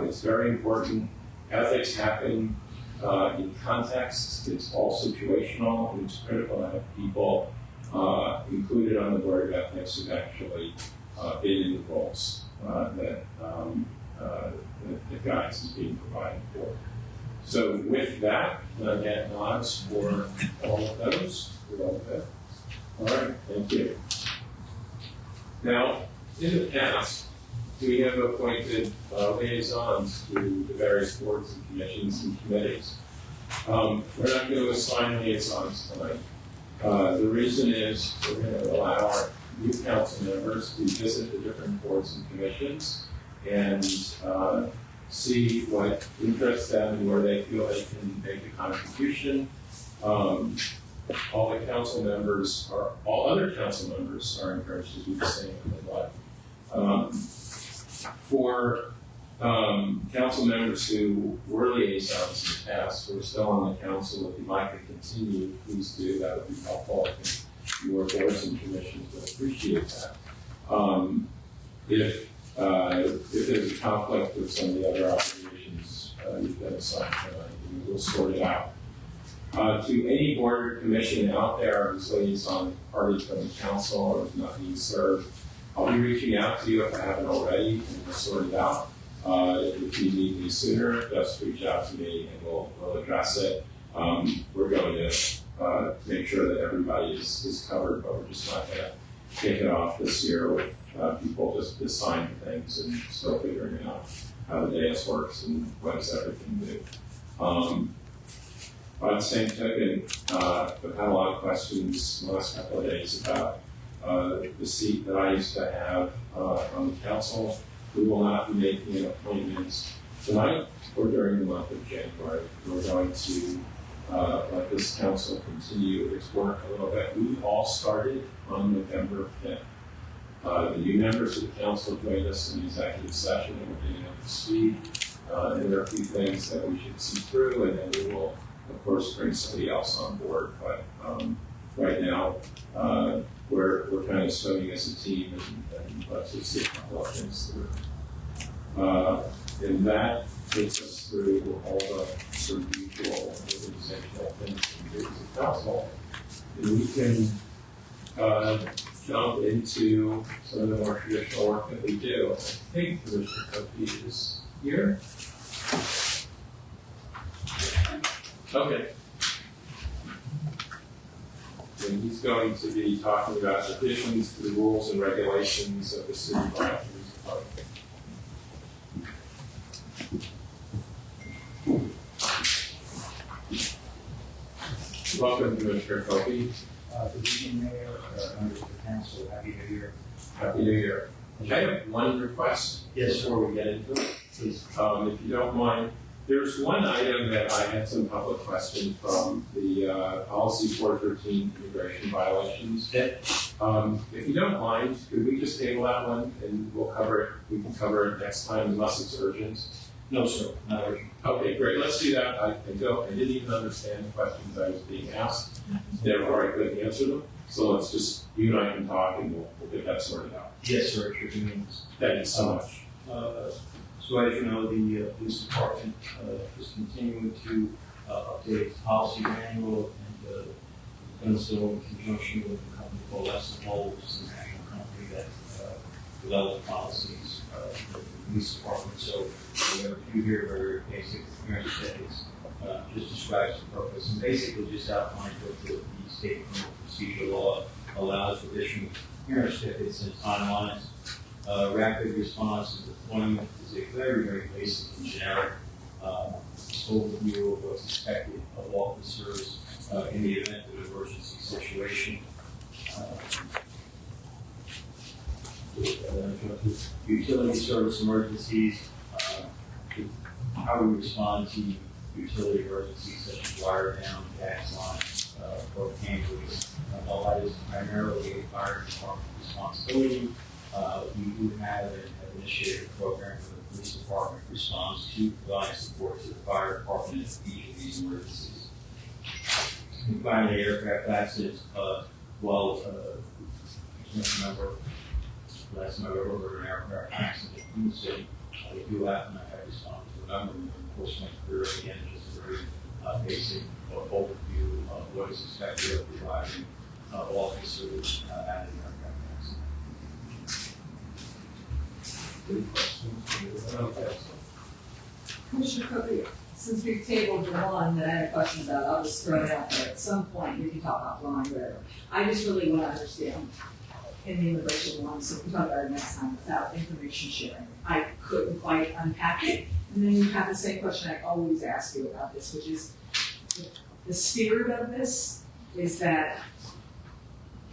It's very important. Ethics happen in context. It's all situational, and it's critical to have people included on the Board of Ethics who've actually been in the roles that the guidance is being provided for. So with that, can I get nods for all of those? We're all good. All right, thank you. Now, in the past, we have appointed liaisons to the various boards and commissions and committees. We're not going to assign liaisons tonight. The reason is we're going to allow our new council members to visit the different boards and commissions and see what interests them and where they feel they can make a contribution. All other council members are encouraged to do the same if they'd like. For council members who were liaisons in the past, who are still on the council, if you'd like to continue, please do. That would be helpful. I think your boards and commissions would appreciate that. If there's a conflict with some of the other obligations you've been assigned tonight, we'll sort it out. To any board or commission out there who's liaison party from the council or is not being served, I'll be reaching out to you if I haven't already, and we'll sort it out. If you need me sooner, just reach out to me and we'll address it. We're going to make sure that everybody is covered, but we're just not going to kick it off this year with people just assigning things and still figuring out how the dance works and what does everything do. By the same token, I've had a lot of questions in the last couple of days about the seat that I used to have on the council. We will not be making appointments tonight or during the month of January. We're going to let this council continue its work a little bit. We all started on November 5th. The new members of the council joined us in the executive session and we're getting up to speed. And there are a few things that we should see through, and then we will, of course, bring somebody else on board. But right now, we're kind of swimming as a team, and let's just see a couple of things through. And that takes us through all the sort of usual organizational things we do as a council. And we can jump into some of the more traditional work that we do. I think Commissioner Copey is here. Okay. And he's going to be talking about additions to the rules and regulations of the City of Bryan Police Department. Welcome, Commissioner Copey. Good evening, Mayor, members of the council. Happy New Year. Happy New Year. I have one request before we get into it. Please. If you don't mind, there's one item that I had some public questions from, the policy 413 immigration violations. If you don't mind, could we just table that one and we'll cover it? We can cover it next time unless it's urgent. No, sir, not urgent. Okay, great. Let's do that. I didn't even understand the questions I was being asked, therefore I couldn't answer them. So let's just, you and I can talk and we'll get that sorted out. Yes, sir, at your convenience. Thank you so much. So as you know, the police department is continuing to update its policy manual and done so in conjunction with a company called Lesson Hole, which is a national company that develops policies for the police department. So we have a few here very basic clearance certificates, just describes the purpose and basically just outlines what the state criminal procedure law allows for issuing clearance certificates and timelines. Rapid response and deployment is a very, very basic and generic overview of what's expected of officers in the event of an emergency situation. Utility service emergencies, how we respond to utility emergencies such as wire down, gas line, propane leaks. All that is primarily a fire department responsibility. We do have an initiative program where the police department responds to provide support to the fire department in each of these emergencies. And finally, aircraft accidents. Well, I can't remember last time I remember an aircraft accident in the city. We do happen to have responded to a number of them. Of course, my career again just a very basic overview of what is expected of providing officers at an aircraft accident. Any questions? Commissioner Cook, since we've tabled the one that I had a question about, I'll just throw it out there. At some point, we can talk about line whatever. I just really want to understand in the immigration one, so we can talk about it next time without information sharing. I couldn't quite unpack it. And then you have the same question I always ask you about this, which is the spirit of this is that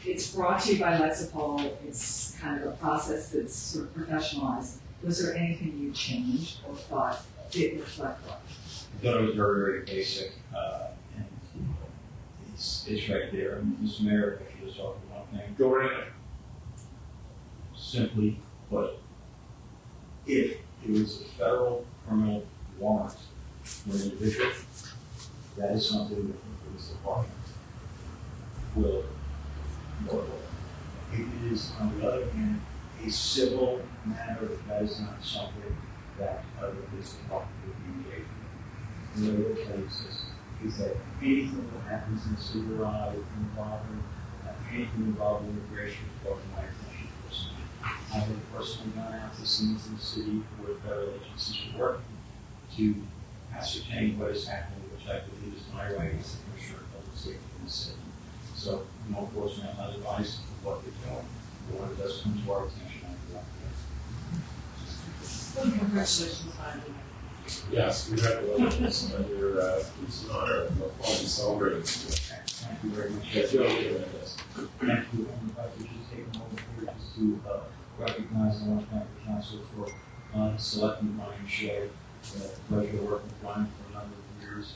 it's brought to you by Lexipol. It's kind of a process that's sort of professionalized. Was there anything you changed or thought didn't reflect what? I thought it was very, very basic, and it's right there. Mr. Mayor, if I could just offer one thing. Go right ahead. Simply put, if it was a federal criminal warrant for an individual, that is something that the police department will work with. If it is, on the other hand, a civil matter, that is not something that the police department would be engaged in. And the other case is that anything that happens in the civil life involving anything involving immigration is brought to my attention personally. I have personally gone out to scenes in the city where federal agencies are working to ascertain what is happening, which I believe is my right as the Commissioner of Public Safety in the city. So, unfortunately, I'm not advised of what they're doing. But when it does come to our attention, I do not care. Congratulations on it. Yes, congratulations on your, it's an honor and a fun to celebrate. Thank you very much. That's really tremendous. Thank you. And if I could just take a moment here just to recognize and want to thank the council for selecting Ryan Shea. Pleasure working with Ryan for a number of years.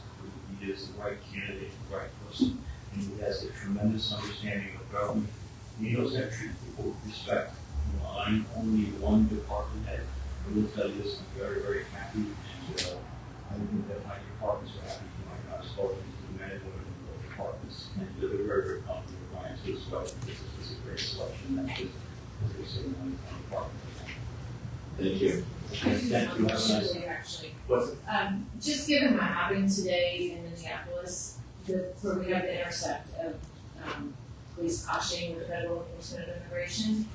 He is the right candidate, the right person, and he has a tremendous understanding of government. He knows how to treat people with respect. You know, I'm only one department head. I will tell you this, I'm very, very happy, and I think that my departments are happy for my God spoken to the men and women in both departments. And they're very, very confident with Ryan too, so I think this is a great selection. That is, as they say, one department. Thank you. Thank you. Have a nice day. Actually, What's it? just given what happened today in Minneapolis, where we have the intersect of police cautioning with federal enforcement of immigration,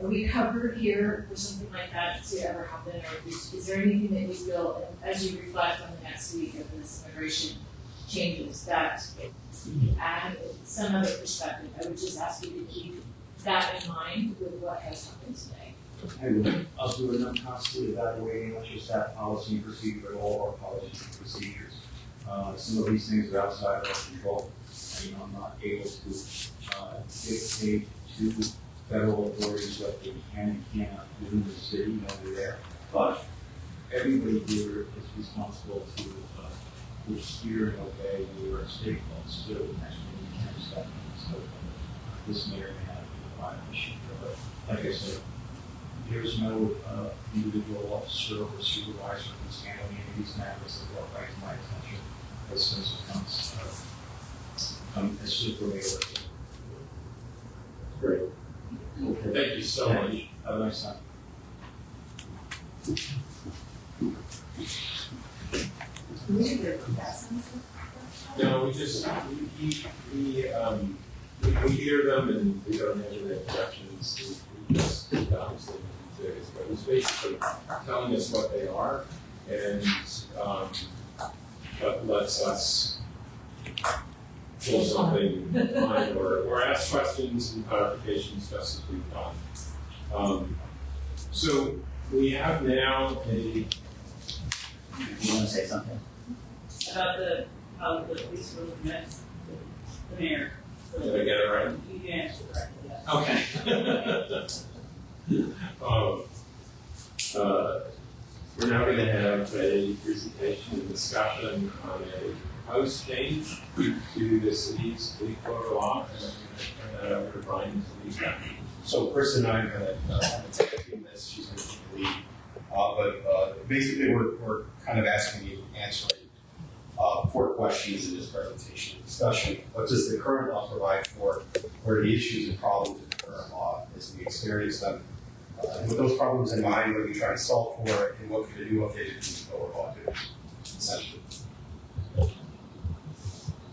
are we covered here for something like that to ever happen, or is there anything that you feel, as you reflect on the next week of this immigration changes, that add some other perspective? I would just ask you to keep that in mind with what has happened today. I will. I'll do it. I'm constantly evaluating not just that policy and procedure, but all our policies and procedures. Some of these things are outside of our control. I'm not able to dictate to federal authorities what they can and cannot do in the city over there. But everybody here is responsible to steer and obey your state laws too. And that's when you can't step in. So this may or may not be a violation. But like I said, there's no individual officer or supervisor who's handling any of these matters that brought right to my attention as soon as it comes as super regular. Great. Okay. Thank you so much. Have a nice time. No, we just, we we hear them and we don't have any objections, we just obviously need to, but it's basically telling us what they are and, but lets us pull something on or ask questions and clarifications just as we've done. So we have now a, You want to say something? About how the police will commit the mayor. did I get it right? You can answer correctly, yes. Okay. We're now going to have a presentation and discussion on a proposed change to the city's leaf blower law, and I'm going to turn that over to Brian to lead that. So Chris and I are going to take a few minutes, she's going to take the lead. But basically we're kind of asking you, answering 4 questions in this presentation and discussion. What does the current law provide for? What are the issues and problems with the current law as we experience them? And with those problems in mind, what are we trying to solve for, and what could a new updated leaf blower law do, essentially?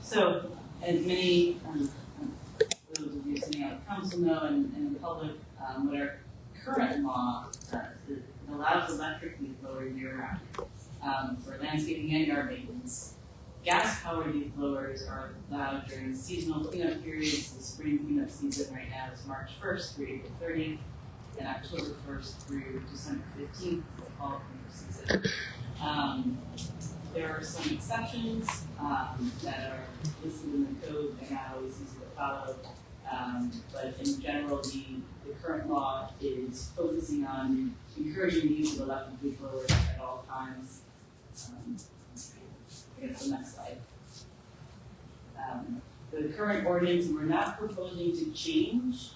So, as many, those of you sitting on the council know and the public, what our current law it allows electric leaf blowers year round for landscaping and yard maintenance. Gas-powered leaf blowers are allowed during seasonal cleanup periods. The spring cleanup season right now is March 1st through April 30th, and October 1st through December 15th for the fall cleanup season. There are some exceptions that are listed in the code. They're not always easy to follow, but in general, the current law is focusing on encouraging the use of electric leaf blowers at all times. I guess the next slide. The current ordinance, we're not proposing to change.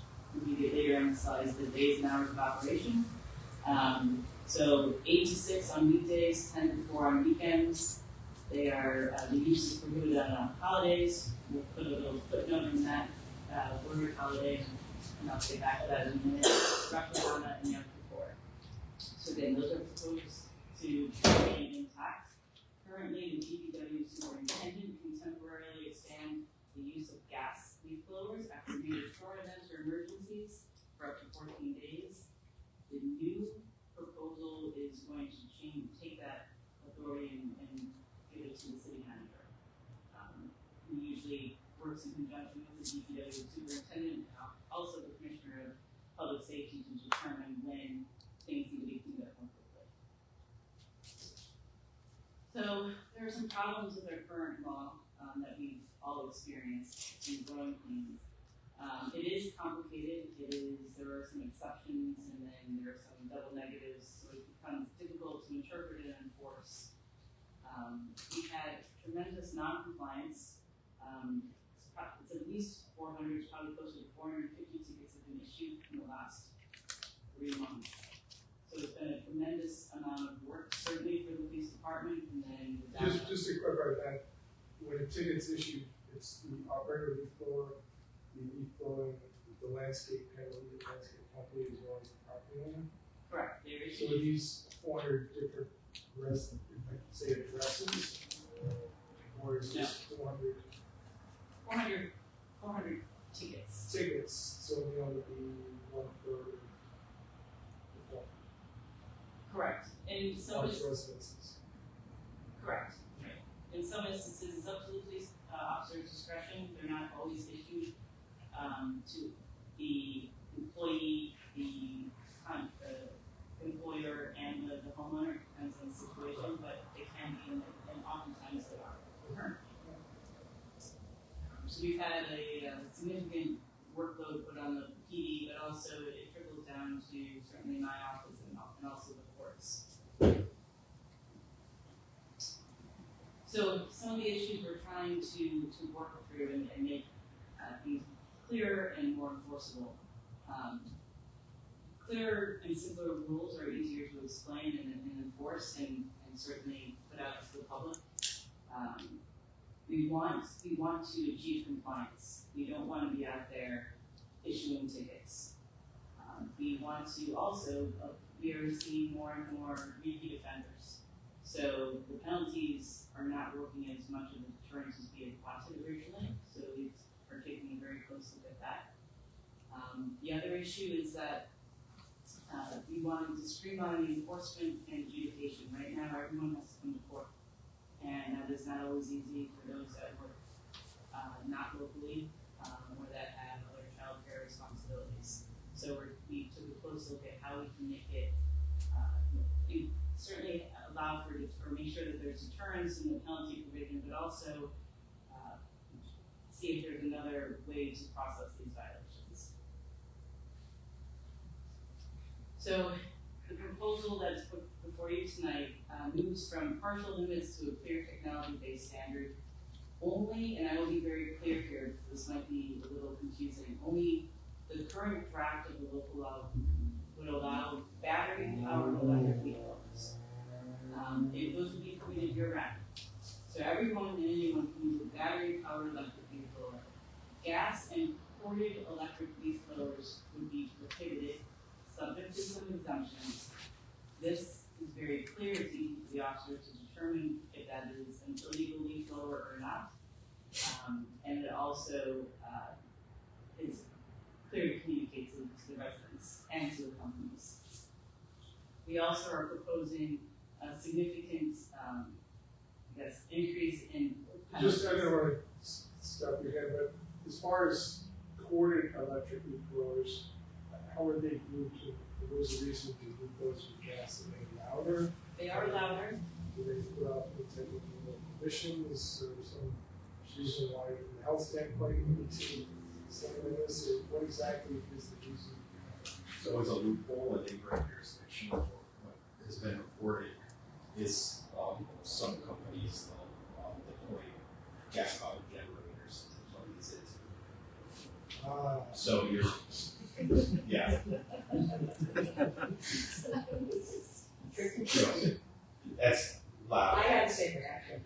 We later emphasize the days and hours of operation. So 8 to 6 on weekdays, 10 to 4 on weekends. They are, the use is prohibited on holidays. We'll put a little footnote in that word holiday, and I'll get back to that in a minute. Rosh Hashanah and Yom Kippur. So again, those are proposed to remain intact. Currently, the DPW superintendent can temporarily expand the use of gas leaf blowers after major storm events or emergencies for up to 14 days. The new proposal is going to take that authority and give it to the city manager. He usually works in conjunction with the DPW superintendent and also the commissioner of public safety to determine when things need to be cleaned up more quickly. So there are some problems with our current law that we've all experienced in growing pains. It is complicated. There are some exceptions, and then there are some double negatives, so it becomes difficult to interpret and enforce. We've had tremendous non-compliance. It's at least 400, it's probably closer to 450 tickets have been issued in the last 3 months. So it's been a tremendous amount of work, certainly for the police department, and then Just to clarify that, when a ticket's issued, it's the operator leaf blower, the leaf blowing, the landscape company as well as the property owner. correct. They're So issued, are these 400 different say addresses, or is this 400 400 tickets. tickets? So they only be 1/3 of the form. Correct. In some Large residences. correct. In some instances, it's up to the police officer's discretion. They're not always issued to the employee, the employer, and the homeowner. Depends on the situation, but they can be, and oftentimes they are. So we've had a significant workload put on the PD, but also it trickles down to certainly my office and also the courts. So some of the issues we're trying to work through and make things clearer and more enforceable. Clearer and simpler rules are easier to explain and enforce and certainly put out to the public. We want to achieve compliance. We don't want to be out there issuing tickets. We want to also, we are seeing more and more repeat offenders. So the penalties are not working as much of a deterrent as we had wanted originally. So we are taking a very close look at that. The other issue is that we wanted to streamline the enforcement and adjudication. Right now, everyone has to come to court, and that is not always easy for those that work not locally or that have other child care responsibilities. So we took a close look at how we can make it, we certainly allow for, or make sure that there's deterrence in the penalty provision, but also see if there's another way to process these violations. So the proposal that's put before you tonight moves from partial limits to a clear technology-based standard only, and I will be very clear here, this might be a little confusing, only the current draft of the local law would allow battery-powered electric vehicles. Those would be permitted year-round. So everyone and anyone can use a battery-powered electric vehicle. Gas and ported electric leaf blowers would be prohibited, subject to some exemptions. This is very clear, it's easy for the officer to determine if that is an illegal leaf blower or not. And it also is clear to communicate to the residents and to the companies. We also are proposing a significant, increase in penalties. Just, I don't want to stop your head, but as far as corded electric leaf blowers, how are they moved to, for those reasons, to move those with gas? Are they louder? They are louder. Do they put out any type of emissions or some reason why, from the health standpoint, we need to something like this, or what exactly is the reason? So it's a loophole in neighboring jurisdictions, or what has been reported is some companies deploy gas-powered generators to plug these into. So you're, yeah. That's loud. I had the same reaction.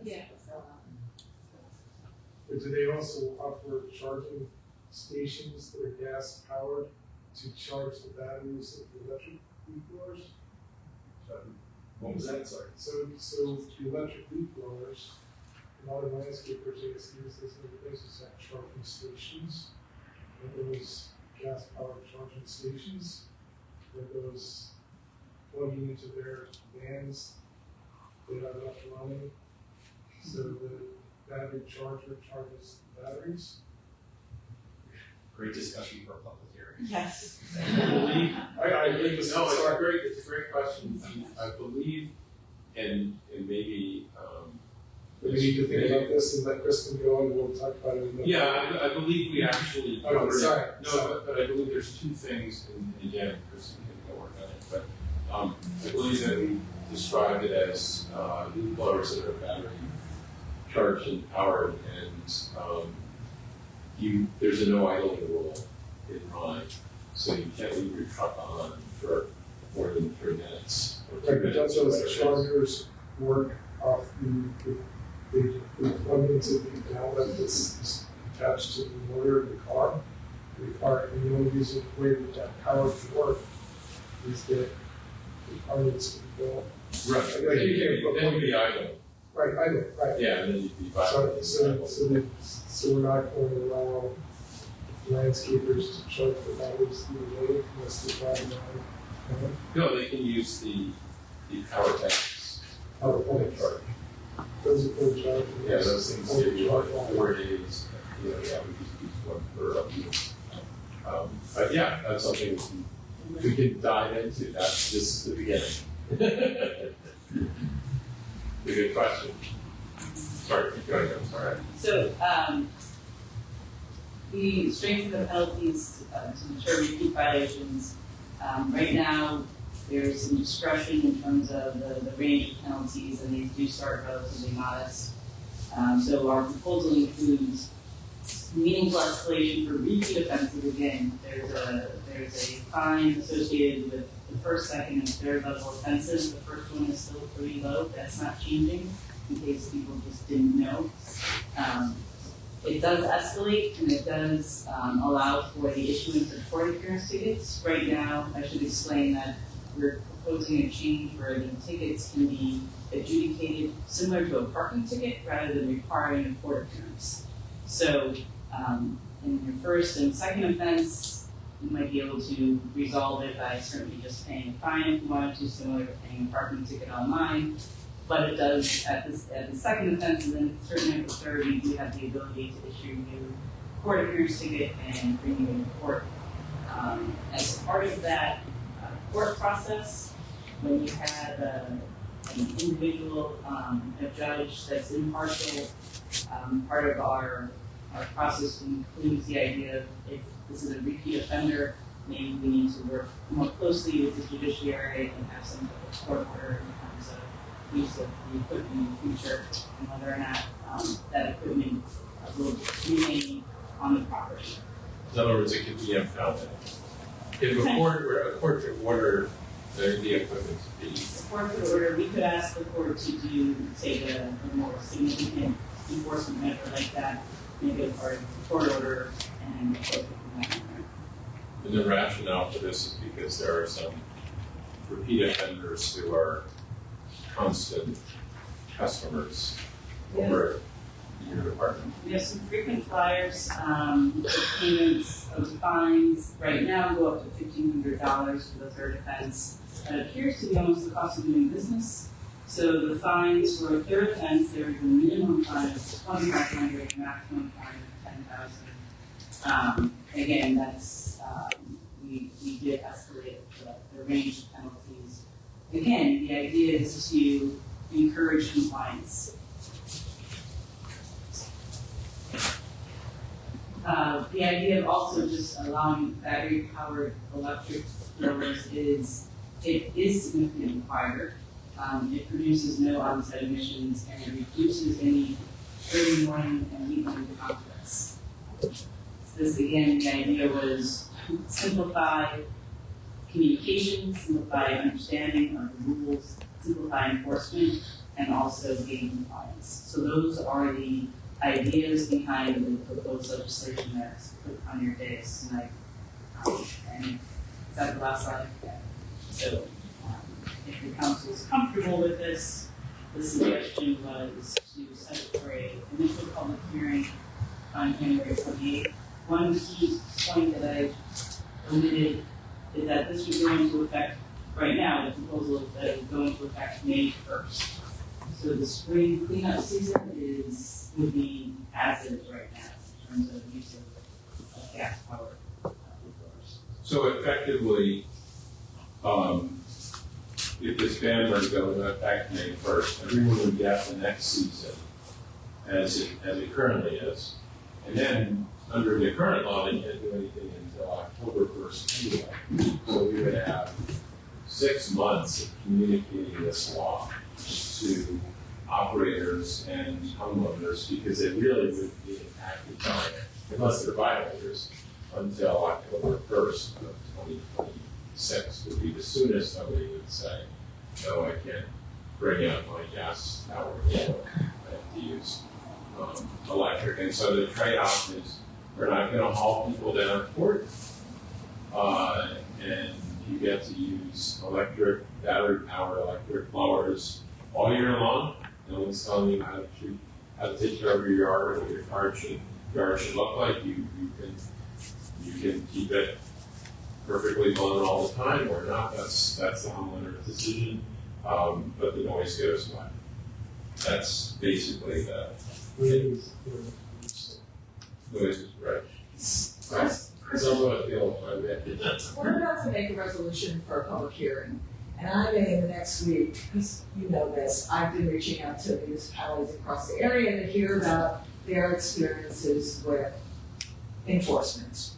Yeah. But do they also offer charging stations that are gas powered to charge the batteries of the electric leaf blowers? What was that? Sorry. So the electric leaf blowers, a lot of landscapers, I guess, use this in places that charging stations. And those gas powered charging stations, with those plugging into their vans, they have enough running, so the battery charger charges the batteries. Great discussion for a public hearing. Yes. I believe this. No, it's a great question. I believe, and maybe, We need to think about this and let Kristen go on, we'll talk about it in a minute. yeah, I believe we actually Oh, covered it. sorry. No, but I believe there's two things, and again, Kristen can go work on it, but I believe that we described it as leaf blowers that are battery charged and powered, and there's a no idling rule in Rhine, so you can't leave your truck on for more than 3 minutes. Or 2 Right, but minutes, that's or how the whatever it is. chargers work off they plug into the outlet that's attached to the motor of the car. And the only reason the way that power can work is that the car needs to be built. Right, Like you can't then you'd be idle. Right, I know, right. Yeah, and then you'd be So we're not going to allow landscapers to charge the batteries through the road unless they're driving around. No, they can use the power tanks. Power plants. Those are for charging. Yeah, those things give you like 4 days, we just use one per upkeep. But yeah, that's something we can dive into, this is the beginning. A good question. Sorry, keep going, I'm sorry. So, we strengthen the penalties to deter repeat violations. Right now, there's some discretion in terms of the range of penalties, and these do start relatively modest. So our proposal includes meaningful escalation for repeat offenses. Again, there's a fine associated with the first, second, and third level offenses. The first one is still pretty low. That's not changing, in case people just didn't know. It does escalate, and it does allow for the issuance of court appearance tickets. Right now, I should explain that we're proposing a change where the tickets can be adjudicated similar to a parking ticket rather than requiring a court appearance. So in your first and second offense, you might be able to resolve it by certainly just paying a fine if you wanted to, similar to paying a parking ticket online. But it does at the second offense, and then certainly at the third, you do have the ability to issue you a court appearance ticket and bring you into court. As part of that court process, when you have an individual, a judge that's impartial, part of our process includes the idea of if this is a repeat offender, maybe we need to work more closely with the judiciary and have some type of court order in terms of use of the equipment in the future and whether or not that equipment will remain on the property. In other words, it could be impounded. If a court could order the equipment to be. The court could order, we could ask the court to do, say, a more significant enforcement measure like that, maybe a part of the court order and the court could come back. And the rationale for this is because there are some repeat offenders who are constant customers over your department. We have some frequent flyers, payments of fines right now go up to $1,500 for the third offense. It appears to be almost the cost of doing business. So the fines for a third offense, there is a minimum fine of $2,500, maximum fine of $10,000. Again, that's we did escalate the range of penalties. Again, the idea is to encourage compliance. The idea of also just allowing battery-powered electric blowers is, it is significantly quieter. It produces no on-site emissions and it reduces any early morning and evening conflicts. This again, the idea was simplify communication, simplify understanding of the rules, simplify enforcement, and also gain compliance. So those are the ideas behind the proposed legislation that's put on your dais tonight. And is that the last slide? Yeah. So if the council is comfortable with this, the suggestion was to set it for an initial public hearing on January 28th. One key point that I omitted is that this would go into effect right now. The proposal is that it would go into effect May 1st. So the spring cleanup season would be as is right now in terms of use of gas powered blowers. So effectively, if this ban were to go into effect May 1st, everyone would get the next season as it currently is. And then under the current law, they can't do anything until October 1st anyway. So we would have 6 months of communicating this law to operators and homeowners because it really would be impacted by it, unless they're violators, until October 1st of 2026 would be the soonest somebody would say, no, I can't bring out my gas power, I have to use electric. And so the trade-off is we're not going to haul people down to court, and you get to use battery-powered electric blowers all year long. No one's telling you how to take care of your yard or what your yard should look like. You can keep it perfectly blown all the time or not. That's the homeowner's decision. But the noise goes away. That's basically the noise is right. We're about to make a resolution for a public hearing, and I may in the next week, because you know this, I've been reaching out to municipalities across the area to hear about their experiences with enforcement.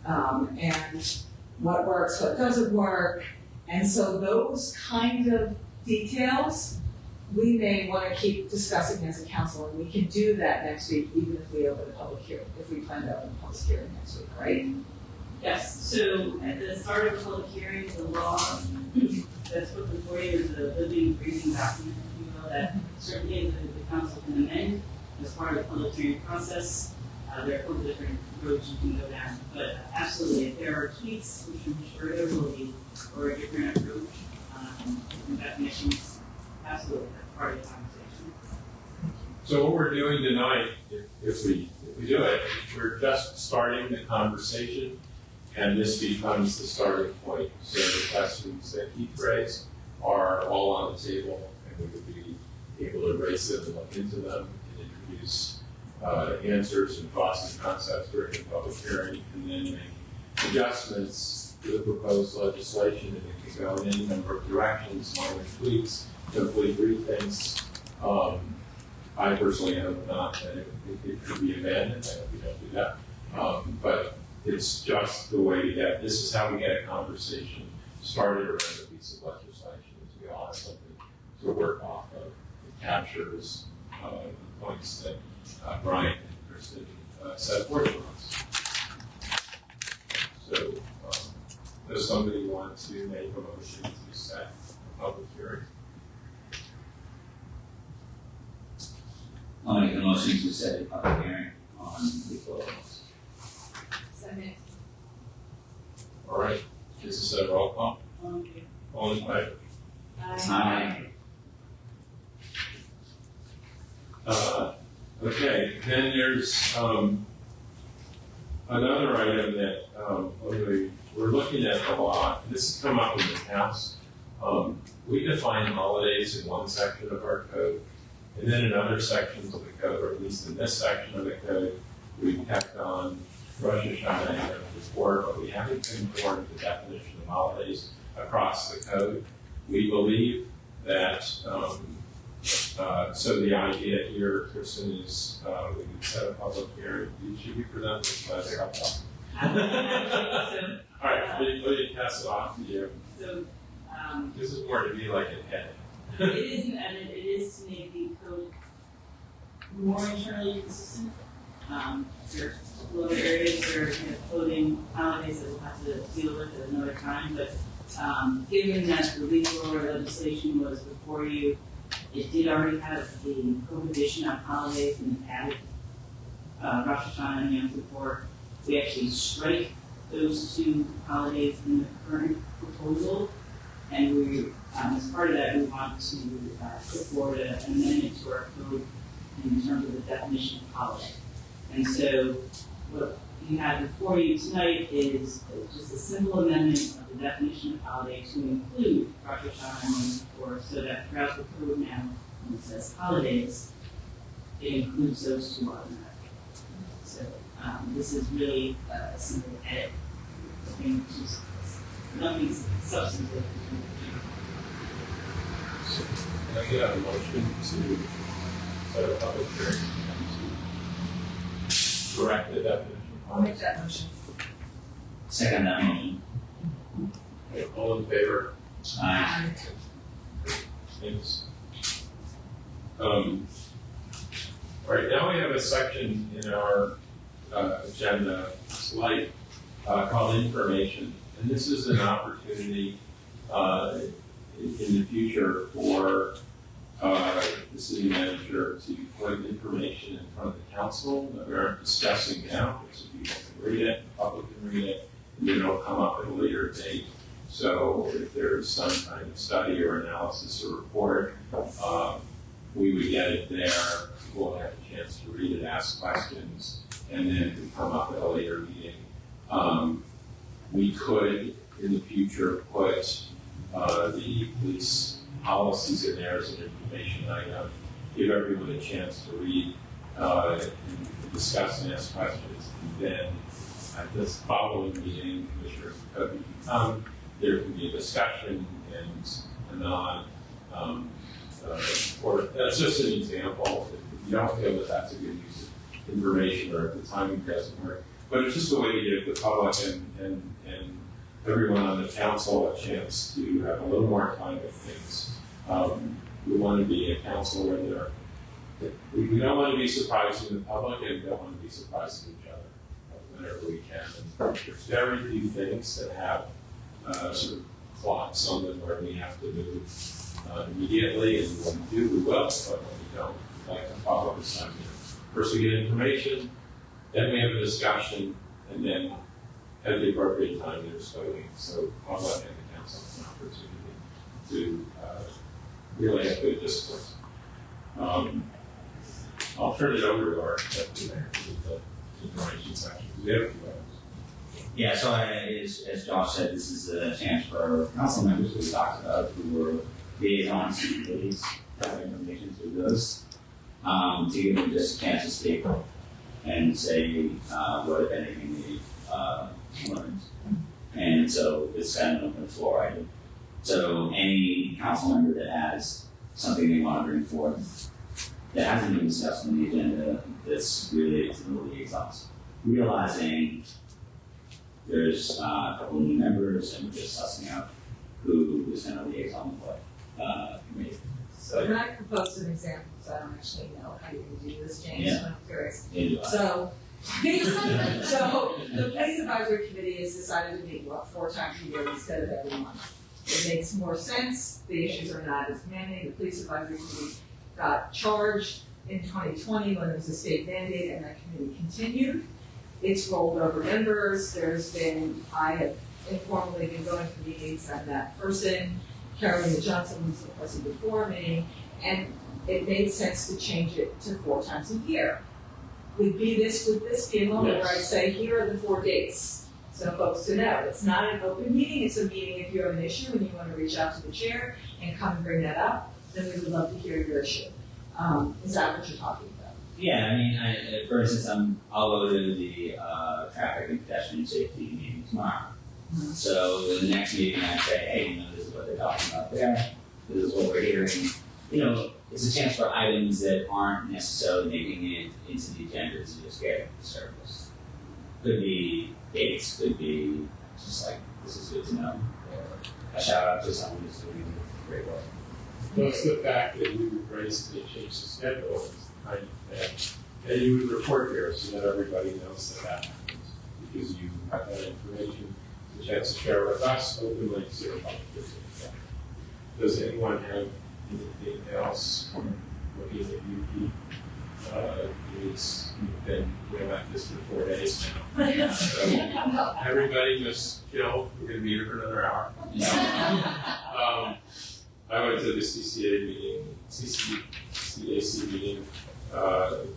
And what works, what doesn't work. And so those kind of details, we may want to keep discussing as a council, and we can do that next week, even if we open a public hearing, if we plan to open a public hearing next week, right? Yes, so at the start of the public hearing, the law that's put before you is a living, breathing document, if you will, that certainly the council can amend as part of the public hearing process. There are a couple different roads you can go down, but absolutely, if there are tweaks, which I'm sure there will be, or a different approach, different definitions, absolutely, that's part of the conversation. So what we're doing tonight, if we do it, we're just starting the conversation, and this becomes the starting point. So the questions that Keith raised are all on the table, and we would be able to raise them and look into them and introduce answers and thoughts and concepts during the public hearing, and then make adjustments to the proposed legislation, and it can go in any number of directions, minor tweaks, complete briefings. I personally have not, and it could be abandoned, and we don't do that. But it's just the way to get, this is how we get a conversation started around a piece of legislation, is we all have something to work off of. It captures the points that Brian and Kristen set forth for us. So, does somebody want to make a motion to set a public hearing? I'll make a motion to set a public hearing on legal laws. Second. All right, this is a roll call. All in favor? Aye. Okay, then there's another item that we're looking at a lot. This has come up in the past. We define holidays in one section of our code, and then in other sections of the code, or at least in this section of the code, we've kept on Rosh Hashanah and before, but we haven't conformed the definition of holidays across the code. We believe that, so the idea here, Kristen, is we can set a public hearing. Should we present this class? All right, let me pass it off to you. So, this is more to be like a head. it is an edit, it is to make the code more internally consistent. There's a couple other areas where coding holidays that we'll have to deal with at another time, but given that the legal legislation was before you, it did already have the prohibition on holidays and added Rosh Hashanah and Yom Kippur. We actually strike those two holidays in the current proposal, and we, as part of that, we want to put forward an amendment to our code in terms of the definition of holiday. And so what you have before you tonight is just a simple amendment of the definition of holiday to include Rosh Hashanah and Yom Kippur, so that throughout the code now, when it says holidays, it includes those two automatically. So this is really a simple edit. I think just nothing substantive. Can I get a motion to set a public hearing to correct the definition? I'll make that motion. Second that motion. Okay, all in favor? Aye. Thanks. All right, now we have a section in our agenda, slide, called information. And this is an opportunity in the future for the city manager to put information in front of the council that we're discussing now, so people can read it, the public can read it, and then it'll come up at a later date. So if there's some kind of study or analysis or report, we would get it there, we'll have a chance to read it, ask questions, and then it would come up at a later meeting. We could, in the future, put the police policies in there as an information item, give everyone a chance to read, and discuss and ask questions, and then at this following meeting, Commissioner Kobe can come, there can be a discussion and a nod, or that's just an example. If you don't feel that that's a good use of information or if the timing doesn't work, but it's just a way to give the public and everyone on the council a chance to have a little more time with things. We want to be a council where we don't want to be surprising the public and we don't want to be surprising each other whenever we can. And there's very few things that have sort of clocks on them where we have to move immediately, and when we do, we will, but when we don't, we like to follow the time. First we get information, then we have a discussion, and then at the appropriate time there's voting. So I'll let the council an opportunity to really have good discourse. I'll turn it over to our deputy mayor with the information section. We have a few items. Yeah, so as Josh said, this is a chance for our council members we talked about who were liaisons to committees, have information to those, to give them just a chance to speak and say what, if anything, they learned. And so it's kind of an open floor item. So any council member that has something they want to bring forth that hasn't been discussed on the agenda that's related to the liaisons, realizing there's a couple new members and we're just sussing out who is going to liaison with what committee. So, Can I propose an example, because I don't actually know how you're going to do this, James, Yeah. but I'm curious. yeah, So, so the police advisory committee has decided to meet, 4 times a year instead of every month. It makes more sense, the issues are not as many, the police advisory committee got charged in 2020 when it was a state mandate and that committee continued. It's rolled over members, I have informally been going to meetings, I'm that person, Carolina Johnson was the person before me, and it made sense to change it to 4 times a year. Would this be a moment where I say, here are the 4 dates, so folks to know. It's not an open meeting, it's a meeting if you have an issue and you want to reach out to the chair and come and bring that up, then we would love to hear your issue. Is that what you're talking about? Yeah, I mean, for instance, I'll go to the traffic and pedestrian safety meeting tomorrow. Mm-hmm. So in the next meeting, I say, hey, this is what they're talking about there. This is what we're hearing. It's a chance for items that aren't necessarily making it into the agenda to just get the service. Could be dates, could be just like, this is good to know, or a shout out to someone who's doing great work. Plus the fact that you would basically change the schedule is the kind of thing that you would report here so that everybody knows that happens. Because you have that information, the chance to share with us openly to the public. Does anyone have anything else looking at you, Pete? You've been at this for 4 days now. So everybody just chill, we're gonna be here for another hour. I went to the CCAC meeting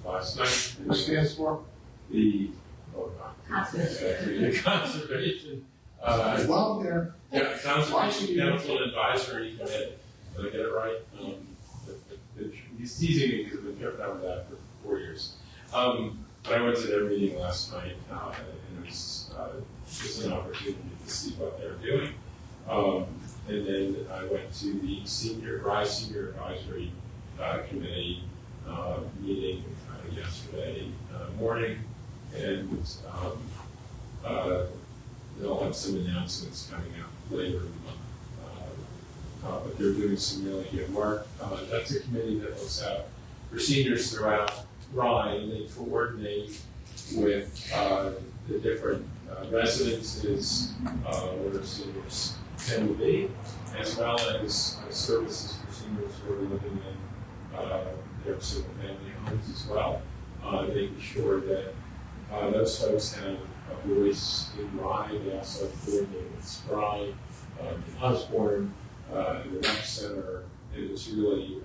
last night. What stands for? The Conservation. Conservation. Well, there. Yeah, Conservation Council Advisory Committee. Did I get it right? He's teasing me because I've been kept out of that for 4 years. But I went to their meeting last night, and it was just an opportunity to see what they're doing. And then I went to the RISE Senior Advisory Committee meeting yesterday morning, and they'll have some announcements coming out later in the month. But they're doing some really good work. That's a committee that looks out for seniors throughout Rye, and they coordinate with the different residences where seniors tend to be, as well as services for seniors who are living in their single family homes as well, making sure that those folks have a voice in Rye. They also coordinate with Spry, in Osborne, the rec center. It was really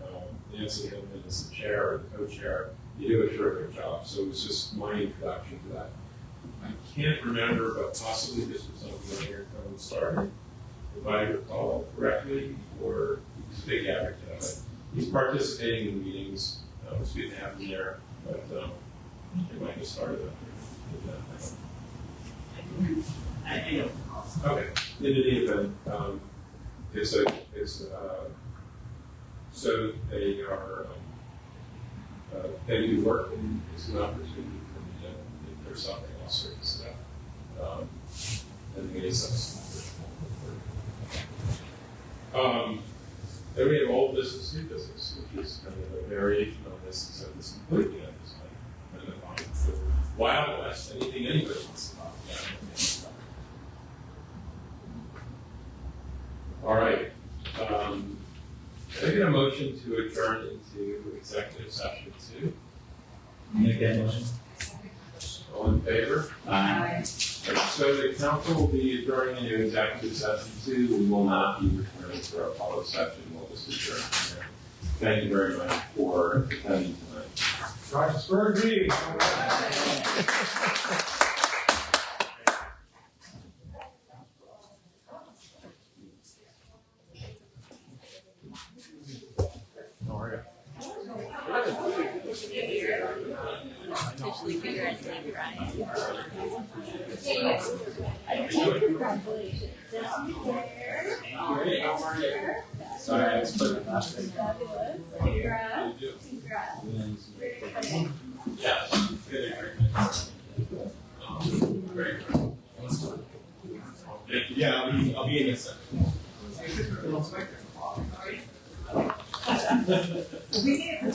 Nancy Hillman as the chair or the co-chair. You do a terrific job. So it was just my introduction to that. I can't remember, but possibly this was something that Eric Cohen started, if I recall correctly, or he's a big advocate of it. He's participating in the meetings. It's good to have him there, but he might have started up there. I don't. Okay. In any event, so they are they do work, and it's an opportunity for me to, if there's something else or stuff, and the ASOS. Then we have old business, new business, which is kind of a variation on this, except it's completely on this one. And the Wild West, anything anybody wants to talk about. All right. Can I get a motion to adjourn into executive session 2? Make that motion. All in favor? Aye. So the council will be adjourning into executive session 2. We will not be returning for a public session. We'll just adjourn. Thank you very much for attending tonight. Roxbury meeting. Officially congratulate Brian. Congratulations. Sorry, I was putting that thing. Fabulous. Congrats. Congrats. Yeah, I'll be in a second. We need a